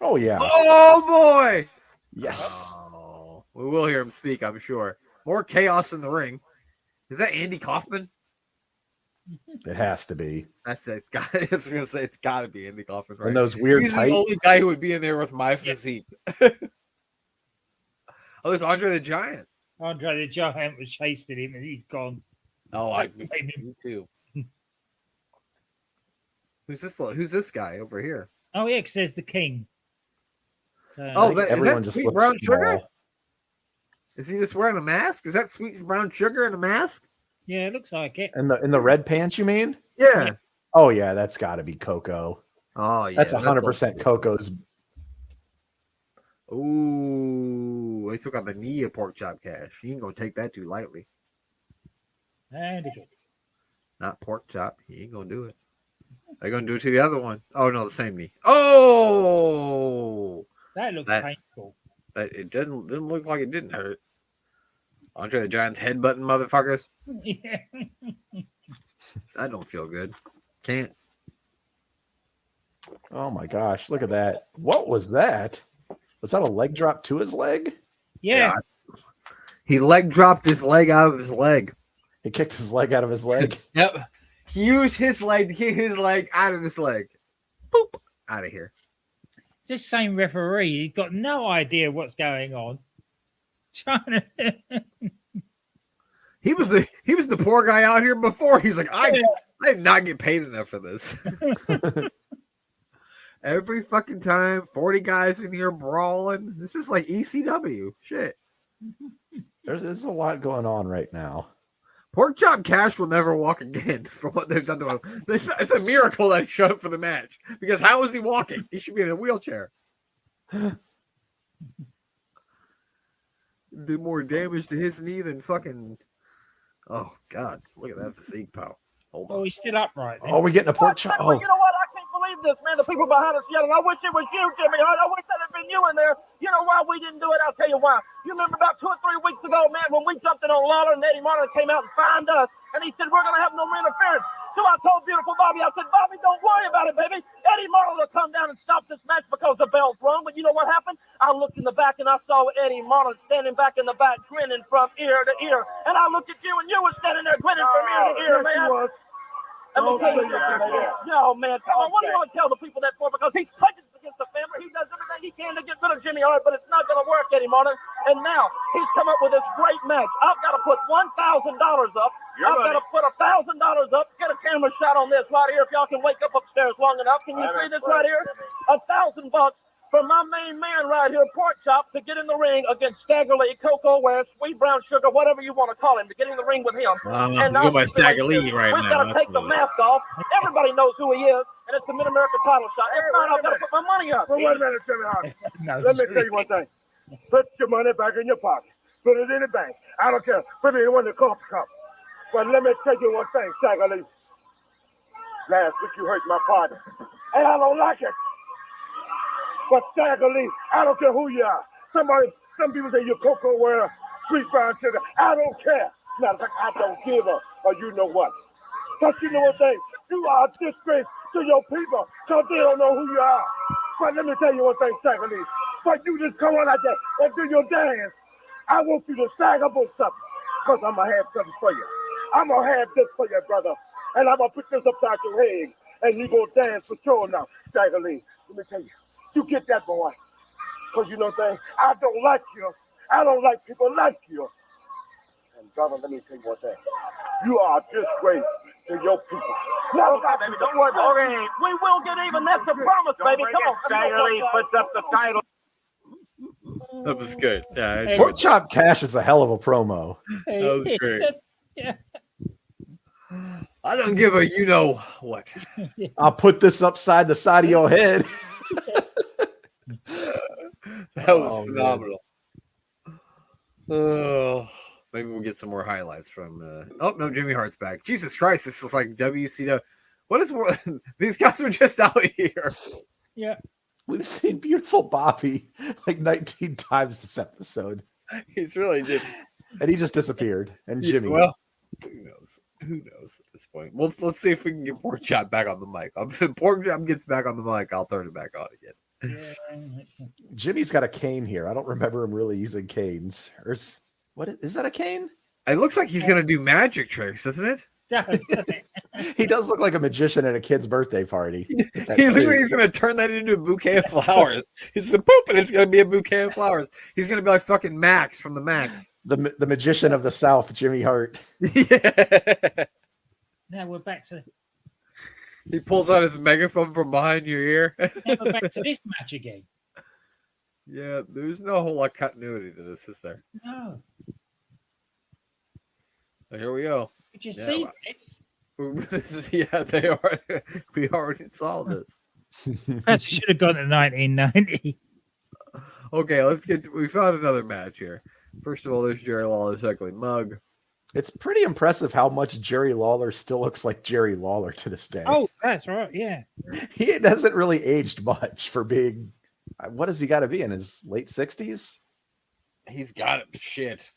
oh yeah, Oh boy! yes. Oh, we will hear him speak, I'm sure. More chaos in the ring. Is that Andy Kaufman? It has to be. That's it. I was gonna say it's got to be Andy Kaufman, right? And those weird He's tight. the only guy who would be in there with my physique. Oh, there's Andre the Giant. Andre the Giant was chasing him, and he's gone. Oh, me too. Who's this guy over here? Oh yeah, because there's the king. Is that just Sweet looks Brown small. Sugar? Is he just wearing a mask? Is that Sweet Brown Sugar and a mask? Yeah, it looks like it. In the red pants, you mean? Yeah. Oh yeah, that's got to be Coco. Oh yeah. That's 100% Coco's. Ooh, they still got the knee of pork chop cash. You ain't gonna take that too lightly. And again. Not pork chop. He ain't gonna do it. They're gonna do it to the other one. Oh no, the same knee. Oh, That looks painful. It didn't look like it didn't hurt. Andre the Giant's headbutting motherfuckers. Yeah. That don't feel good. Can't. Oh my gosh, look at that. What was that? Was that a leg drop to his leg? Yeah. He leg dropped his leg out of his leg. He kicked his leg out of his leg. Yep. He used his leg to kick his leg out of his leg. Boop. Out of here. This same referee, he's got no idea what's going on. Trying to He was the poor guy out here before. He's like, I did not get paid enough for this. Every fucking time, 40 guys in here brawling. This is like ECW. Shit. There's a lot going on right now. Pork Chop Cash will never walk again for what they've done to him. It's a miracle that he showed up for the match. Because how is he walking? He should be in a wheelchair. Do more damage to his knee than fucking... Oh, God. Look at that physique, pal. Hold on. Oh, he's still upright. Oh, we're getting a pork chop. Oh. You know what? I can't believe this, man. The people behind us yelling. I wish it was you, Jimmy. I wish that had been you in there. You know why we didn't do it? I'll tell you why. You remember about 2 or 3 weeks ago, man, when we jumped in on Lawler and Eddie Martin came out and fined us, and he said, we're going to have no interference. So I told beautiful Bobby, I said, Bobby, don't worry about it, baby. Eddie Martin will come down and stop this match because the bell's rung. But you know what happened? I looked in the back, and I saw Eddie Martin standing back in the back, grinning from ear to ear. And I looked at you, and you were standing there grinning from ear to ear, man. Let me tell you something. No, man, come on. What are you going to tell the people that for? Because he's prejudice against the family. He does everything he can to get rid of Jimmy Hart, but it's not going to work, Eddie Martin. And now he's come up with this great match. I've got to put $1,000 up. I've got to put $1,000 up. Get a camera shot on this right here if y'all can wake up upstairs long enough. Can you see this right here? $1,000 for my main man right here, Pork Chop, to get in the ring against Stagger Lee, Coco Ware, Sweet Brown Sugar, whatever you want to call him, to get in the ring with him. And go by Stagger Lee right we've now. got to take the mask off. Everybody knows who he is, and it's the Mid-America title shot. If not, I've got to put my money up. Well, wait a minute, Jimmy Hart. No, Let me tell you one thing. Put your money back in your pocket. Put it in the bank. I don't care. Put it in one of the coffee cups. But let me tell you one thing, Stagger Lee. Last week you hurt my partner, and I don't like it. But Stagger Lee, I don't care who you are. Some people say you're Coco Ware, Sweet Brown Sugar. I don't care. Matter of fact, I don't give a, or you know what. But you know one thing, you are a disgrace to your people, because they don't know who you are. But let me tell you one thing, Stagger Lee. But you just come on out there and do your dance. I want you to stagger both something, because I'm going to have something for you. I'm going to have this for you, brother. And I'm going to put this upside your head, and you going to dance for sure now, Stagger Lee. Let me tell you. You get that, boy. Because you know what I'm saying? I don't like you. I don't like people like you. And brother, let me tell you one thing. You are a disgrace to your people. No, baby, don't worry about it. Okay, we will get even. That's a promise, baby. Come on. Stagger Lee puts up the title. That was good. Yeah, Pork Chop Cash is a hell of a promo. that was great. Yeah. I don't give a you know what. I'll put this upside the side of your head. That was phenomenal. Oh, maybe we'll get some more highlights from. Oh no, Jimmy Hart's back. Jesus Christ, this is like WCW. What is these guys were just out here? Yeah. We've seen beautiful Bobby like 19 times this episode, He's really just, and he just disappeared. And Jimmy, well, who knows? Who knows at this point? Well, let's see if we can get Pork Chop back on the mic. If Pork Chop gets back on the mic, I'll turn it back on again. Jimmy's got a cane here. I don't remember him really using canes. Or what is that, a cane? It looks like he's gonna do magic tricks, doesn't it? He does look like a magician at a kid's birthday party. He's gonna turn that into a bouquet of flowers. It's the poop, and it's gonna be a bouquet of flowers. He's gonna be like fucking Max from the Max. The magician of the South, Jimmy Hart. Yeah. Now we're back to He pulls out his megaphone from behind your ear. now we're back to this match again. Yeah, there's no whole lot of continuity to this, is there? No. So here we go. Did you Yeah, see well, this? They are. We already saw this. Perhaps he should have gone to 1990. Okay, let's get. We found another match here. First of all, there's Jerry Lawler's ugly mug. It's pretty impressive how much Jerry Lawler still looks like Jerry Lawler to this day. Oh, that's right. Yeah. He hasn't really aged much for being. What has he got to be in his late 60s? He's got it. Shit,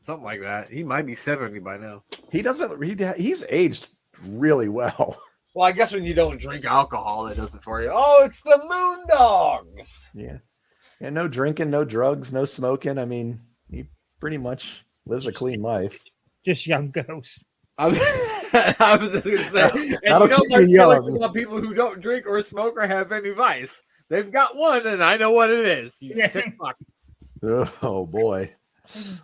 something like that. He might be 70 by now. He doesn't. He's aged really well. Well, I guess when you don't drink alcohol, that does it for you. Oh, it's the Moondogs. Yeah. Yeah. No drinking, no drugs, no smoking. I mean, he pretty much lives a clean life. Just young girls. I was just going to say, and That'll you know keep my you feelings young. about people who don't drink or smoke or have any vice. They've got one, and I know what it is. You sick fuck. Oh boy.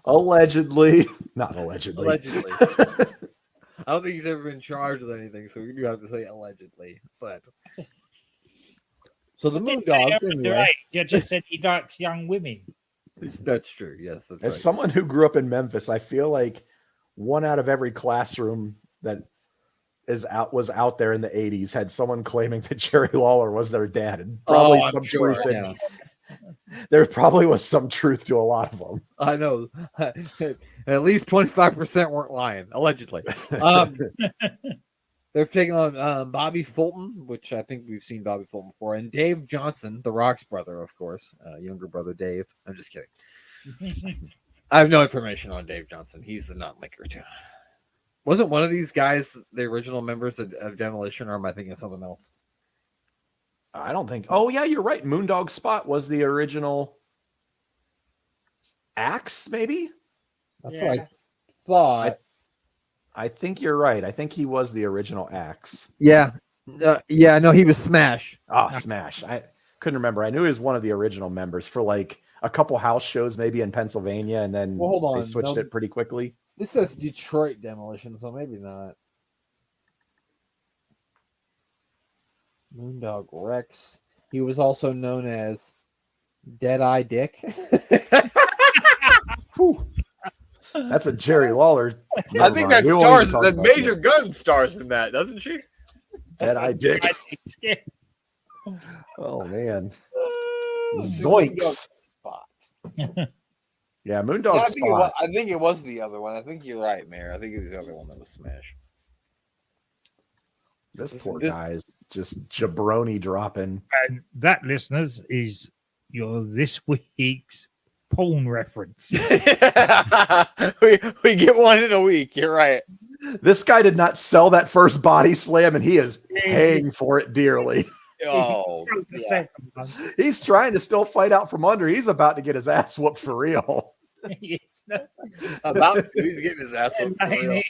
Allegedly. Not allegedly. Allegedly. I don't think he's ever been charged with anything, so we do have to say allegedly. But so the Moondogs, anyway. Right. You just said he likes young women. That's true. Yes, that's As right. someone who grew up in Memphis, I feel like one out of every classroom that was out there in the 80s had someone claiming that Jerry Lawler was their dad. And probably I'm some sure, truth in yeah. there probably was some truth to a lot of them. I know. At least 25% weren't lying, allegedly. They're taking on Bobby Fulton, which I think we've seen Bobby Fulton before, and Dave Johnson, the Rock's brother, of course, younger brother Dave. I'm just kidding. I have no information on Dave Johnson. He's a nut licker too. Wasn't one of these guys the original members of Demolition, or am I thinking of something else? I don't think. Oh yeah, you're right. Moondog Spot was the original Axe, maybe. That's what I thought. I think you're right. I think he was the original Axe. Yeah. No, he was Smash. Oh, Smash. I couldn't remember. I knew he was one of the original members for like a couple house shows, maybe in Pennsylvania, and then Well, hold on. they switched it pretty quickly. This says Detroit Demolition, so maybe not. Moondog Rex. He was also known as Deadeye Dick. Whew. That's a Jerry Lawler. I think that stars, that Major Gunn stars in that, doesn't she? Deadeye Dick. Oh man. Zoinks. Yeah, Moondog Spot. I think it was the other one. I think you're right, Mayor. I think it was the other one that was Smash. This poor guy is just jabroni dropping. And that, listeners, is your this week's porn reference. we get one in a week. You're right. This guy did not sell that first body slam, and he is paying for it dearly. Oh, yeah. He's trying to still fight out from under. He's about to get his ass whooped for real. About to. He's getting his ass whooped for real.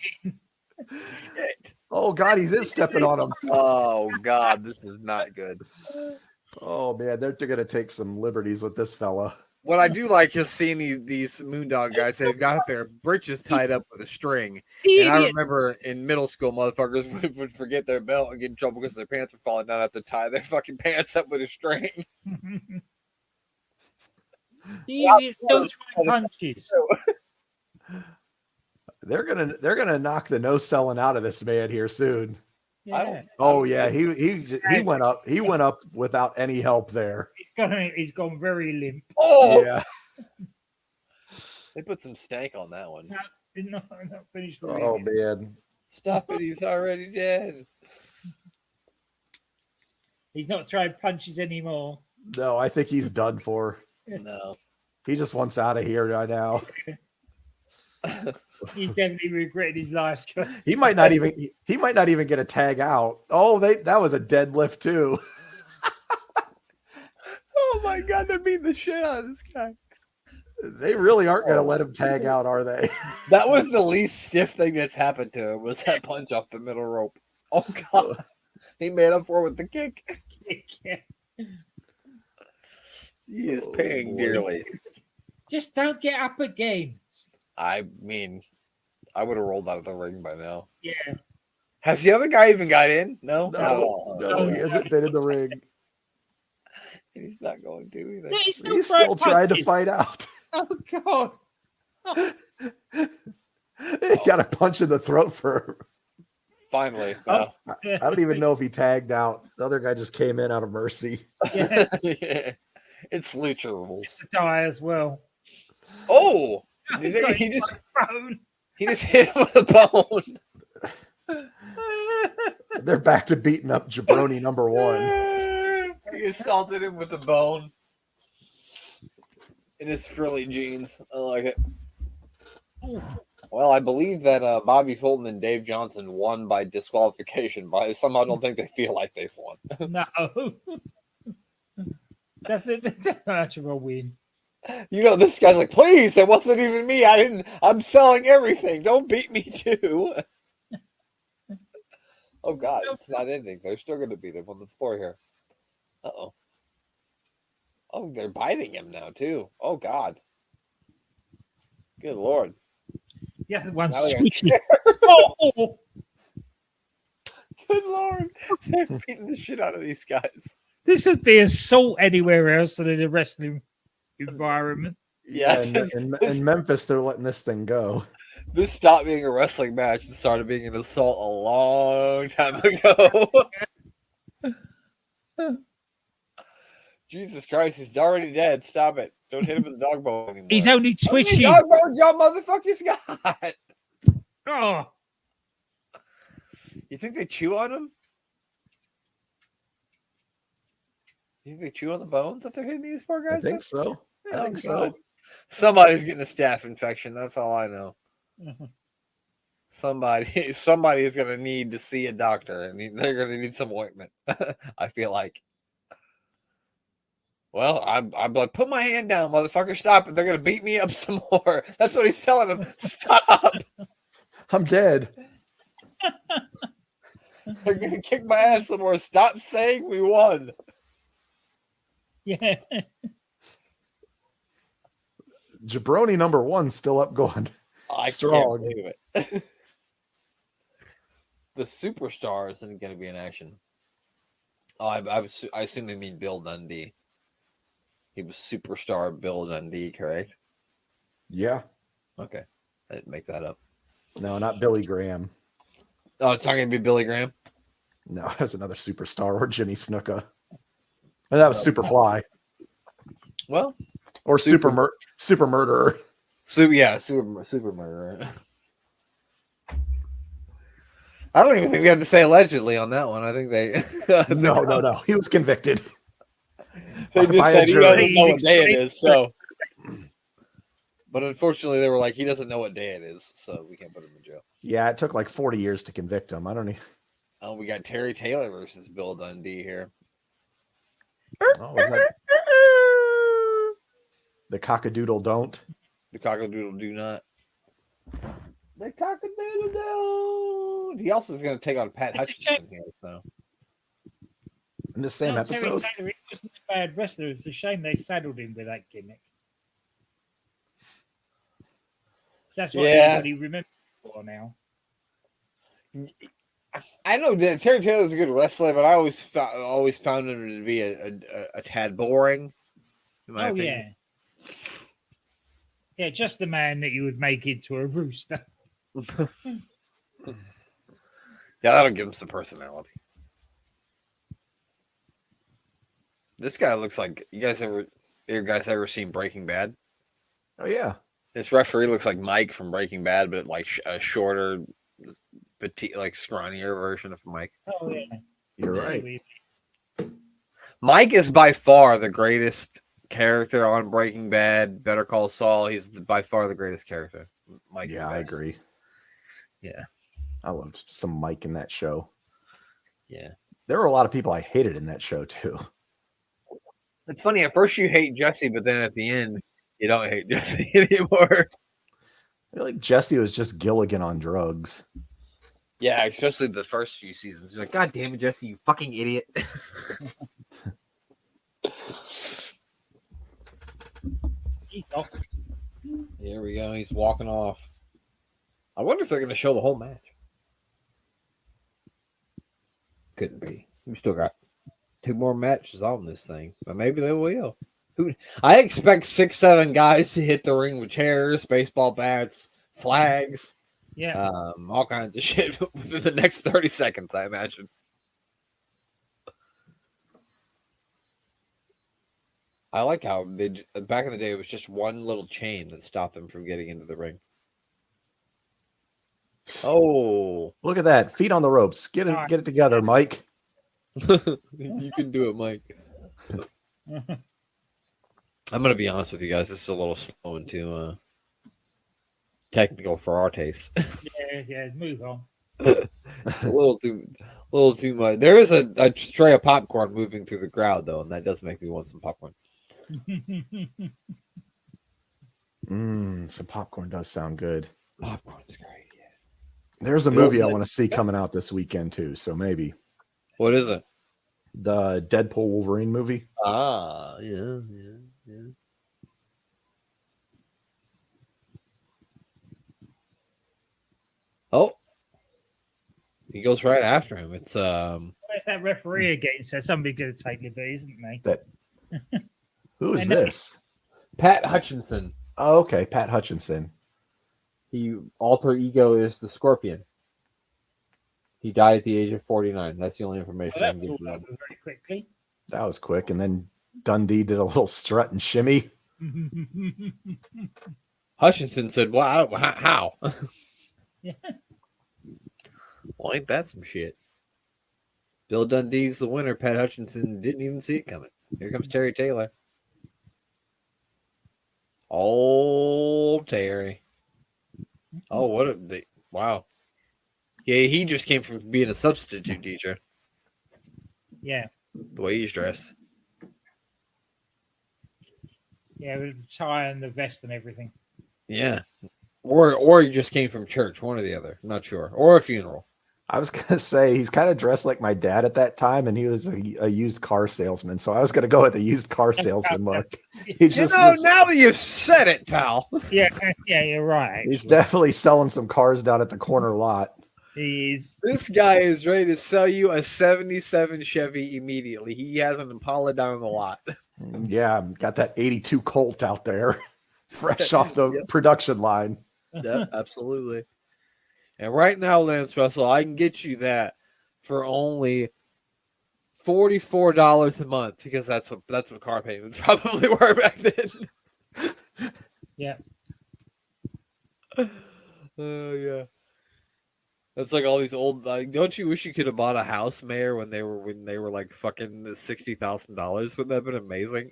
Oh God, he is stepping on him. Oh God, this is not good. Oh man, they're gonna take some liberties with this fella. What I do like is seeing these Moondog guys. They've got their britches tied up with a string. And I remember in middle school, motherfuckers would forget their belt and get in trouble because their pants were falling down. Have to tie their fucking pants up with a string. Those punches. They're gonna knock the no selling out of this man here soon. Yeah. Oh yeah, he went up. He went up without any help there. He's gone very limp. Oh yeah. They put some stank on that one. Not finished. Oh man. Stop it! He's already dead. He's not throwing punches anymore. No, I think he's done for. No. He just wants out of here right now. He's definitely regretted his life choice. He might not even get a tag out. Oh, that was a deadlift too. Oh my God, they're beating the shit out of this guy. They really aren't going to let him tag out, are they? That was the least stiff thing that's happened to him, was that punch off the middle rope. Oh God, he made up for it with the kick. He is paying dearly. Just don't get up again. I mean, I would have rolled out of the ring by now. Yeah. Has the other guy even got in? No, No, he hasn't been in the ring. And he's not going to either. Yeah, He's still trying to fight out. Oh God. He got a punch in the throat for Finally. I don't even know if he tagged out. The other guy just came in out of mercy. Yeah. It's Lucha rules. It's a die as well. Oh, he just hit him with a bone. They're back to beating up Jabroni number 1. He assaulted him with a bone in his frilly jeans. I like it. Well, I believe that Bobby Fulton and Dave Johnson won by disqualification, but I somehow don't think they feel like they've won. No. That's much of a win. You know, this guy's like, please, it wasn't even me. I'm selling everything. Don't beat me too. Oh, God, it's not ending. They're still going to beat him on the floor here. Uh-oh. Oh, they're biting him now, too. Oh, God. Good Lord. Yeah, the one Now they're switching. Oh! Good Lord. They're beating the shit out of these guys. This would be assault anywhere else than in a wrestling environment. Yeah. In Memphis, they're letting this thing go. This stopped being a wrestling match and started being an assault a long time ago. Jesus Christ, he's already dead. Stop it. Don't hit him with the dog bone anymore. He's only twitching. How many dog bones y'all motherfuckers got? Oh. You think they chew on him? You think they chew on the bones if they're hitting these poor guys? I think so. I think so. Somebody's getting a staph infection. That's all I know. Somebody is going to need to see a doctor, and they're going to need some ointment. I feel like. Well, I'm like, put my hand down, motherfucker. Stop it. They're going to beat me up some more. That's what he's telling them. Stop. I'm dead. They're going to kick my ass some more. Stop saying we won. Yeah. Jabroni number 1 still up going. I strong. can't believe it. The superstar isn't going to be in action. Oh, I assume they mean Bill Dundee. He was superstar Bill Dundee, correct? Yeah. Okay. I didn't make that up. No, not Billy Graham. Oh, it's not going to be Billy Graham? No, that's another superstar, or Jimmy Snuka. And that was Superfly. Well, or Super Murderer. Super Murderer. I don't even think we have to say allegedly on that one. I think they. No. He was convicted. They just said he doesn't know what day it is. So, but unfortunately, they were like, he doesn't know what day it is, so we can't put him in jail. Yeah, it took like 40 years to convict him. I don't know. Oh, we got Terry Taylor versus Bill Dundee here. Oh, was that the cockadoodle don't? The cockadoodle do not. The cockadoodle don't. He also is going to take on Pat Hutchinson here, so. In the same episode? Terry Taylor, he wasn't a bad wrestler. It's a shame they saddled him with that gimmick. That's what everybody remembers for now. I know that Terry Taylor's a good wrestler, but I always found him to be a tad boring. In my opinion. Yeah, just the man that you would make into a rooster. Yeah, that'll give him some personality. This guy looks like you guys ever seen Breaking Bad? Oh yeah. This referee looks like Mike from Breaking Bad, but like a shorter, petite, like scrawnier version of Mike. Oh yeah, you're right. Mike is by far the greatest character on Breaking Bad. Better Call Saul. He's by far the greatest character. Mike's I agree. Yeah, I loved some Mike in that show. Yeah, there were a lot of people I hated in that show too. It's funny. At first, you hate Jesse, but then at the end, you don't hate Jesse anymore. I feel like Jesse was just Gilligan on drugs. Yeah, especially the first few seasons. You're like, God damn it, Jesse, you fucking idiot. Here we go. He's walking off. I wonder if they're going to show the whole match. Couldn't be. We still got 2 more matches on this thing, but maybe they will. I expect 6-7 guys to hit the ring with chairs, baseball bats, flags. Yeah. All kinds of shit within the next 30 seconds, I imagine. I like how back in the day it was just one little chain that stopped them from getting into the ring. Oh, Look at that. Feet on the ropes. Get it together, Mike. you can do it, Mike. I'm gonna be honest with you guys. This is a little slow and too technical for our taste. Yeah. Move on. It's a little too much. There is a tray of popcorn moving through the crowd though, and that does make me want some popcorn. Some popcorn does sound good. Popcorn's great. Yeah. There's a movie I want to see coming out this weekend too, so maybe. What is it? The Deadpool Wolverine movie. Ah, yeah. Oh, he goes right after him. It's Where's that referee again? So somebody's going to take the beat, isn't they? Who is this? Pat Hutchinson. Oh, okay, Pat Hutchinson. He alter ego is the Scorpion. He died at the age of 49. That's the only information I can give you. Very quickly. That was quick, and then Dundee did a little strut and shimmy. Hutchinson said, "Well, how?" Yeah. Well, ain't that some shit? Bill Dundee's the winner. Pat Hutchinson didn't even see it coming. Here comes Terry Taylor. Oh, Terry. Oh, wow. Yeah, he just came from being a substitute teacher. Yeah. The way he's dressed. Yeah, with the tie and the vest and everything. Yeah. Or he just came from church, one or the other. I'm not sure. Or a funeral. I was going to say, he's kind of dressed like my dad at that time, and he was a used car salesman. So I was going to go with the used car salesman look. Now that you've said it, pal. Yeah, you're right. He's definitely selling some cars down at the corner lot. He is. This guy is ready to sell you a 77 Chevy immediately. He has an Impala down the lot. Yeah, got that 82 Colt out there, fresh off the production line. Yep, absolutely. And right now, Lance Russell, I can get you that for only $44 a month because that's what car payments probably were back then. Yeah. Oh yeah. That's like all these old. Don't you wish you could have bought a house, Mayor, when they were like fucking $60,000? Wouldn't that have been amazing?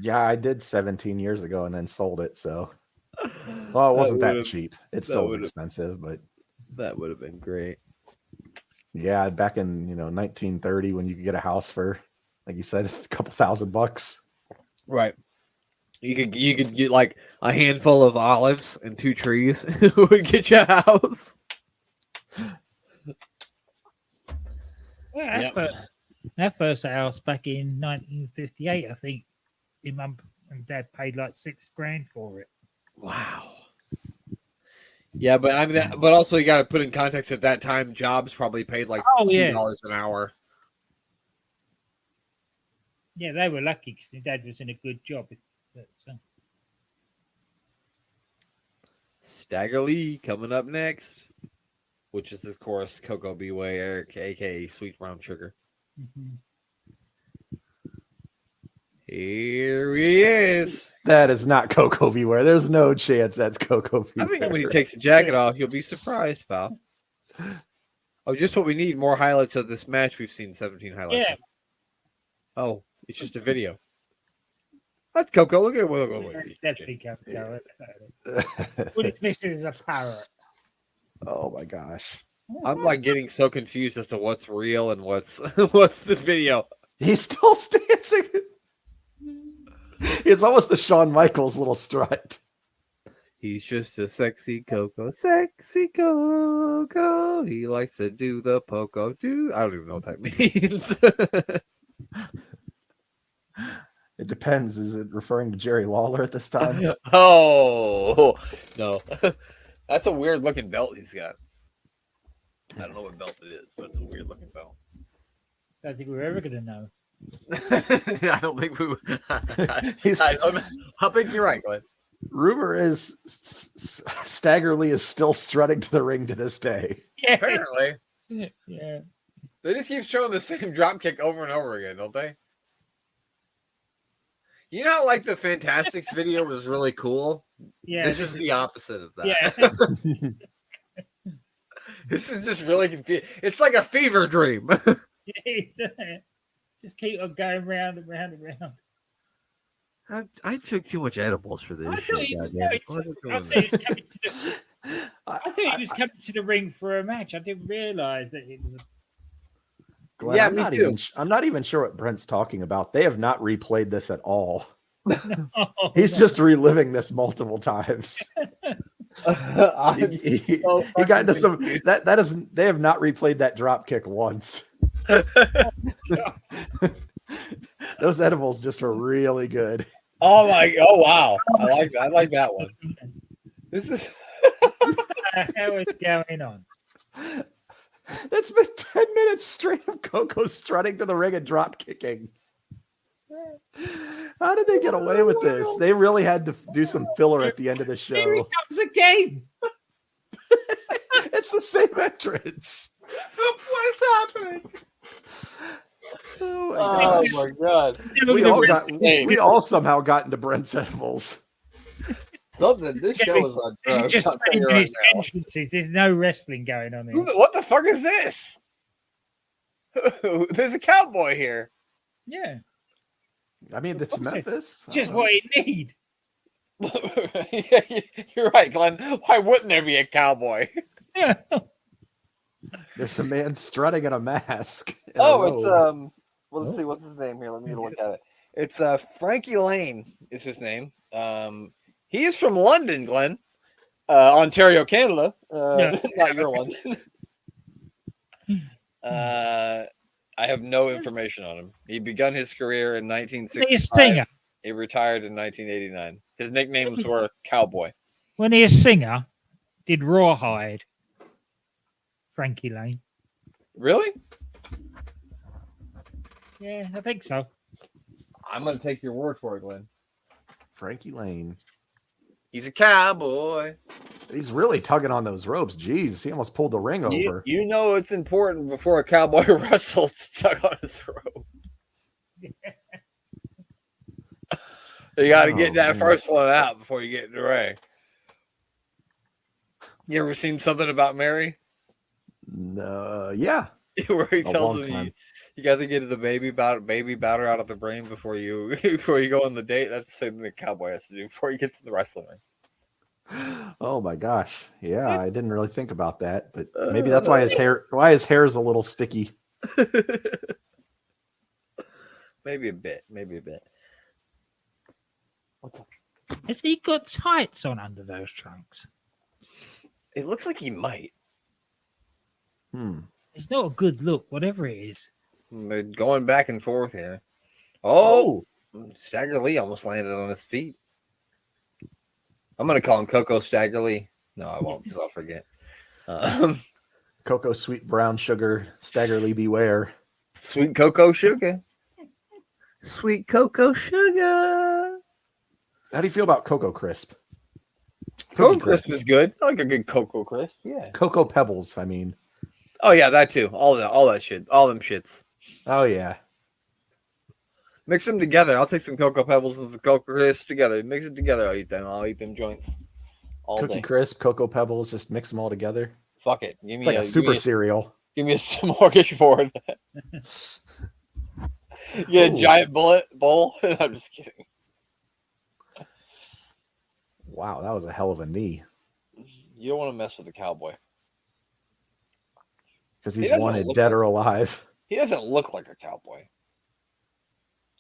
Yeah, I did 17 years ago and then sold it. So, well, it wasn't that cheap. It still was expensive, but that would have been great. Yeah, back in 1930, when you could get a house for, like you said, a couple $1,000. Right. You could get like a handful of olives and 2 trees would get you a house. Yeah, that first house back in 1958, I think my mum and dad paid like $6,000 for it. Wow. Yeah, but I mean, but also you got to put in context at that time, jobs probably paid like $2 an hour. Yeah, they were lucky because their dad was in a good job. Stagger Lee coming up next, which is of course Coco B-Way, Eric, aka Sweet Brown Sugar. Mm-hmm. Here he is. That is not Coco Beware. There's no chance that's Coco Beware. I think when he takes the jacket off, you'll be surprised, pal. Oh, just what we need. More highlights of this match. We've seen 17 highlights. Yeah. Oh, it's just a video. That's Coco. Look at it. That's big Coco. What it's missing is a parrot. Oh my gosh. I'm like getting so confused as to what's real and what's this video. He's still dancing. It's almost the Shawn Michaels little strut. He's just a sexy Coco. Sexy Coco. He likes to do the poco. I don't even know what that means. It depends. Is it referring to Jerry Lawler at this time? Oh, no. That's a weird looking belt he's got. I don't know what belt it is, but it's a weird looking belt. I don't think we're ever going to know. I don't think we would. I think you're right, Glenn. Rumor is Stagger Lee is still strutting to the ring to this day. Yeah. Apparently. Yeah. They just keep showing the same drop kick over and over again, don't they? You know how, like, the Fantastics video was really cool? Yeah. This is the opposite of that. Yeah. This is just really confusing. It's like a fever dream. Just keep on going round and round and round. I took too much edibles for this I shit. thought he was coming to the ring for a match. I didn't realize that it was. Glenn, Yeah, I'm not even sure what Brent's talking about. They have not replayed this at all. No, He's just reliving this multiple times. He got into some that is they have not replayed that drop kick once. Those edibles just are really good. Oh wow. I like that one. This is how is going on? It's been 10 minutes straight of Coco strutting to the ring and drop kicking. How did they get away with this? They really had to do some filler at the end of the show. Here it comes again. It's the same entrance. what is happening? Oh my god. We all somehow got into Brent's edibles. Something. This show is on drugs. Just I'll tell you right now. entrances. There's no wrestling going on here. What the fuck is this? There's a cowboy here. Yeah, I mean, it's Memphis. just what it need. You're right, Glenn. Why wouldn't there be a cowboy? Yeah. There's a man strutting in a mask. It's well, let's see what's his name here. Let me look at it. It's Frankie Lane is his name. He is from London, Glenn. Ontario, Canada. Not your London. I have no information on him. He begun his career in 1965. He's a singer. He retired in 1989. His nicknames were Cowboy. When he a singer, did Rawhide. Frankie Lane. Really? Yeah, I think so. I'm going to take your word for it, Glenn. Frankie Lane. He's a cowboy. He's really tugging on those ropes. Jeez, he almost pulled the ring over. You know it's important before a cowboy wrestles to tug on his rope. You got to get that first one out before you get in the ring. You ever seen something about Mary? No, yeah. Where he tells him you got to get the baby batter out of the brain before you go on the date. That's the same thing the cowboy has to do before he gets in the wrestling ring. Oh my gosh. Yeah, I didn't really think about that, but maybe that's why his hair is a little sticky. Maybe a bit. What's up? Has he got tights on under those trunks? It looks like he might. It's not a good look, whatever it is. They're going back and forth here. Oh, Stagger Lee almost landed on his feet. I'm going to call him Coco Stagger Lee. No, I won't because I'll forget. Cocoa Sweet Brown Sugar, Stagger Lee Beware. Sweet Cocoa Sugar. Sweet Cocoa Sugar. How do you feel about Cocoa Crisp? Cocoa Crisp is good. I like a good Cocoa Crisp. Yeah. Cocoa Pebbles, I mean. Oh yeah, that too. All that shit. All them shits. Oh yeah. Mix them together. I'll take some Cocoa Pebbles and some Cocoa Crisp together. Mix it together. I'll eat them joints. Cookie Crisp, Cocoa Pebbles, just mix them all together. Fuck it. Give me like a super cereal. Give me a smorgasbord. Get a giant bowl. I'm just kidding. Wow, that was a hell of a knee. You don't want to mess with the cowboy. Because he's wanted dead or alive. He doesn't look like a cowboy.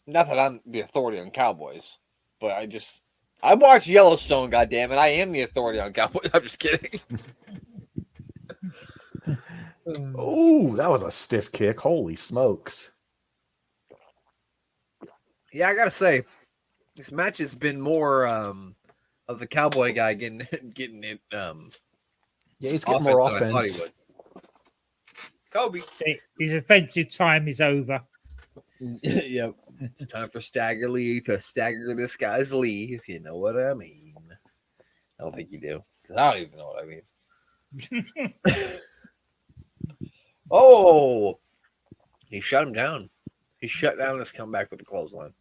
Not that I'm the authority on cowboys, but I watched Yellowstone, goddammit. I am the authority on cowboys. I'm just kidding. Oh, that was a stiff kick. Holy smokes. Yeah, I gotta say, this match has been more of the cowboy guy getting it. Yeah, he's getting more offense. Kobe. See, his offensive time is over. Yep. It's time for Stagger Lee to stagger this guy's Lee, if you know what I mean. I don't think you do. Because I don't even know what I mean. Oh, he shut him down. He shut down his comeback with the clothesline.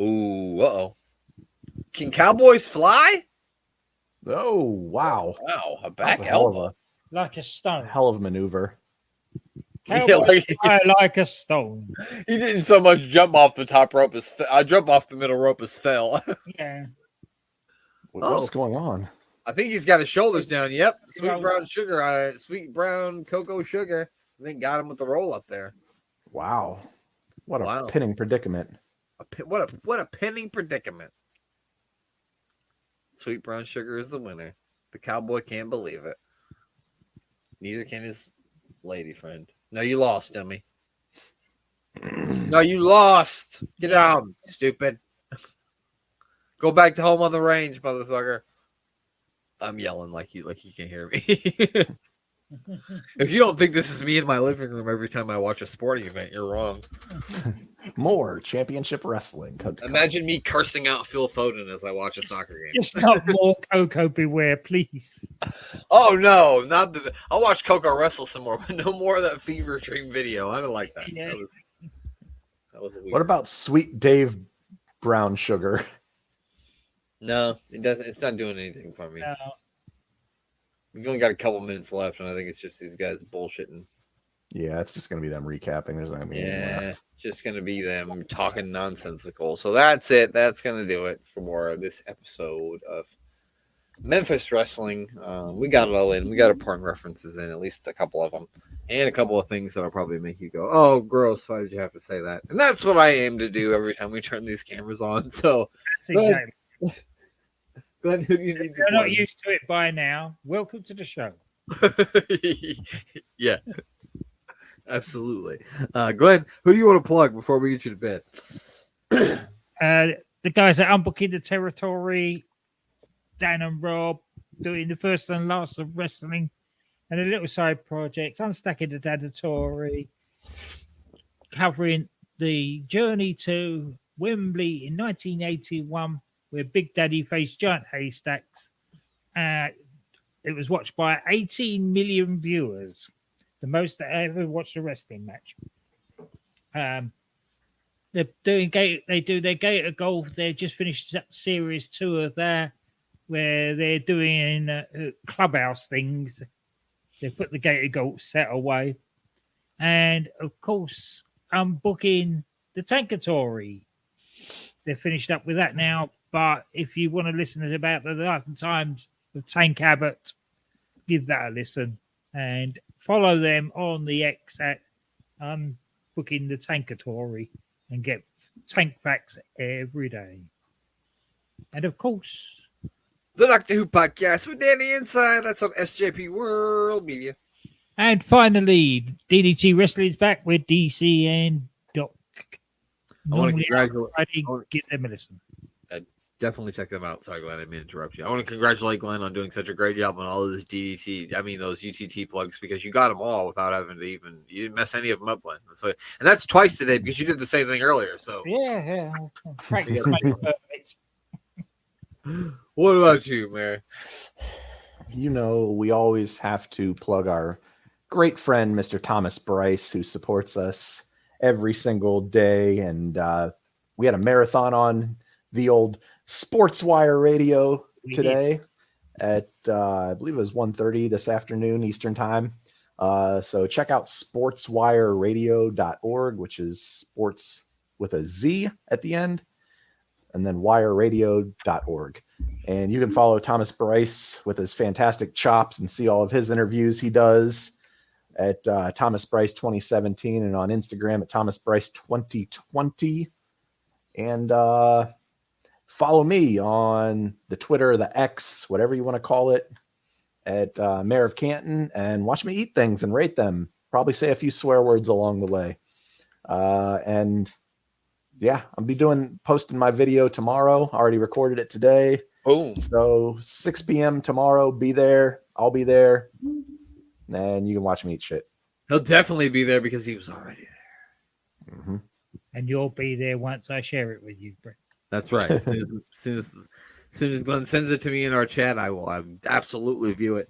Ooh, uh-oh. Can Cowboys fly? Oh, wow. Wow, a That's back a hell of elbow. Like a stone. hell of a maneuver. Cowboys fly like a stone. He didn't so much jump off the top rope as jump off the middle rope as fell. Yeah. What's going on? I think he's got his shoulders down. Yep, sweet Well- brown sugar, sweet brown cocoa sugar. I think got him with the roll up there. Wow. What a Wow. pinning predicament. What a pinning predicament. Sweet brown sugar is the winner. The cowboy can't believe it. Neither can his lady friend. No, you lost, dummy. No, you lost. Get down, stupid. Go back to home on the range, motherfucker. I'm yelling like you can't hear me. If you don't think this is me in my living room every time I watch a sporting event, you're wrong. More championship wrestling. Imagine me cursing out Phil Foden as I watch a soccer game. Just not more Coco Beware, please. Oh no, not the. I'll watch Coco wrestle some more, but no more of that fever dream video. I don't like that. Yeah. That was weird. What about Sweet Dave Brown Sugar? No, it doesn't. It's not doing anything for me. No. We've only got a couple minutes left, and I think it's just these guys bullshitting. Yeah, it's just going to be them recapping. There's not going to be anything Yeah, left. it's just gonna be them talking nonsensical. So that's it. That's gonna do it for this episode of Memphis Wrestling. We got it all in. We got our porn references in, at least a couple of them, and a couple of things that'll probably make you go, "Oh, gross! Why did you have to say that?" And that's what I aim to do every time we turn these cameras on. So, Exactly. Glenn, who do you need If you're to not plug? used to it by now, welcome to the show. Yeah, absolutely. Glenn, who do you want to plug before we get you to bed? The guys that Unbooking the Territory, Dan and Rob, doing the first and last of wrestling, and a little side project, Unstacking the Territory, covering the journey to Wembley in 1981, where Big Daddy faced giant haystacks. It was watched by 18 million viewers, the most that ever watched a wrestling match. They're doing they do their Gator Golf. They just finished up series 2 of that, where they're doing clubhouse things. They put the Gator Golf set away, and of course, I'm booking the Tankatory. They're finished up with that now. But if you want to listen to about the life and times of Tank Abbott, give that a listen and follow them on the X at Booking the Tankatory and get tank facts every day. And of course, The Doctor Who podcast with Danny Inside. That's on SJP World Media. and finally, DDT Wrestling's back with DC and Doc. I want to Normally congratulate. Friday, give them a listen. Definitely check them out. Sorry, Glenn, I didn't mean to interrupt you. I want to congratulate Glenn on doing such a great job on all of this DDT. I mean, those UTT plugs, because you got them all without having to you didn't mess any of them up, Glenn. So, and that's twice today because you did the same thing earlier. So, Yeah. Practice makes perfect. what about you, Mary? You know, we always have to plug our great friend, Mr. Thomas Bryce, who supports us every single day. And we had a marathon on the old SportsWire radio today at, I believe it was 1:30 this afternoon Eastern time. So check out sportswireradio.org, which is sports with a Z at the end, and then wireradio.org. And you can follow Thomas Bryce with his fantastic chops and see all of his interviews he does at Thomas Bryce 2017 and on Instagram at Thomas Bryce 2020. And follow me on the Twitter, the X, whatever you want to call it, at Mayor of Canton, and watch me eat things and rate them. Probably say a few swear words along the way. And yeah, I'll be posting my video tomorrow. Already recorded it today. Boom. So 6 p.m. tomorrow, be there. I'll be there. And you can watch me eat shit. He'll definitely be there because he was already there. Mm-hmm. And you'll be there once I share it with you, Brett. That's right. As As soon as Glenn sends it to me in our chat, I will absolutely view it.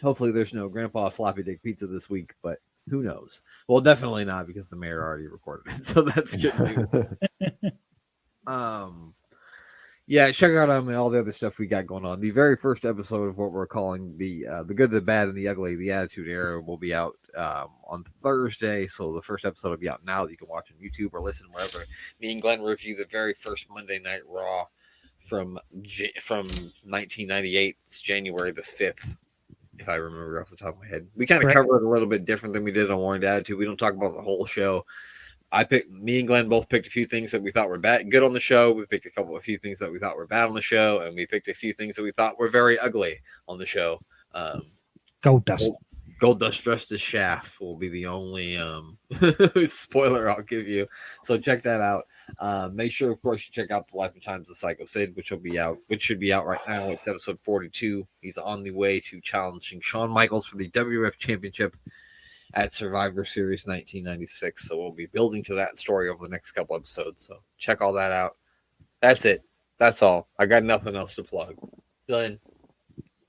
Hopefully, there's no Grandpa Floppy Dick Pizza this week, but who knows? Well, definitely not because the mayor already recorded it, so that's good news. Yeah, check out all the other stuff we got going on. The very first episode of what we're calling the good, the bad, and the ugly, the Attitude Era, will be out on Thursday. So the first episode will be out now that you can watch on YouTube or listen wherever. Me and Glenn review the very first Monday Night Raw from 1998. It's January the 5th, if I remember off the top of my head. We kind of cover it a little bit different than we did on Warned Attitude. We don't talk about the whole show. Me and Glenn both picked a few things that we thought were good on the show. We picked a few things that we thought were bad on the show, and we picked a few things that we thought were very ugly on the show. Goldust dressed as Shaft will be the only spoiler I'll give you. So check that out. Make sure, of course, you check out The Life and Times of Psycho Sid, which should be out right now. It's episode 42. He's on the way to challenging Shawn Michaels for the WWF Championship at Survivor Series 1996. So we'll be building to that story over the next couple episodes. So check all that out. That's it. That's all. I got nothing else to plug. Glenn,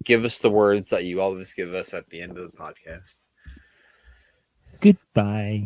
give us the words that you always give us at the end of the podcast. Goodbye.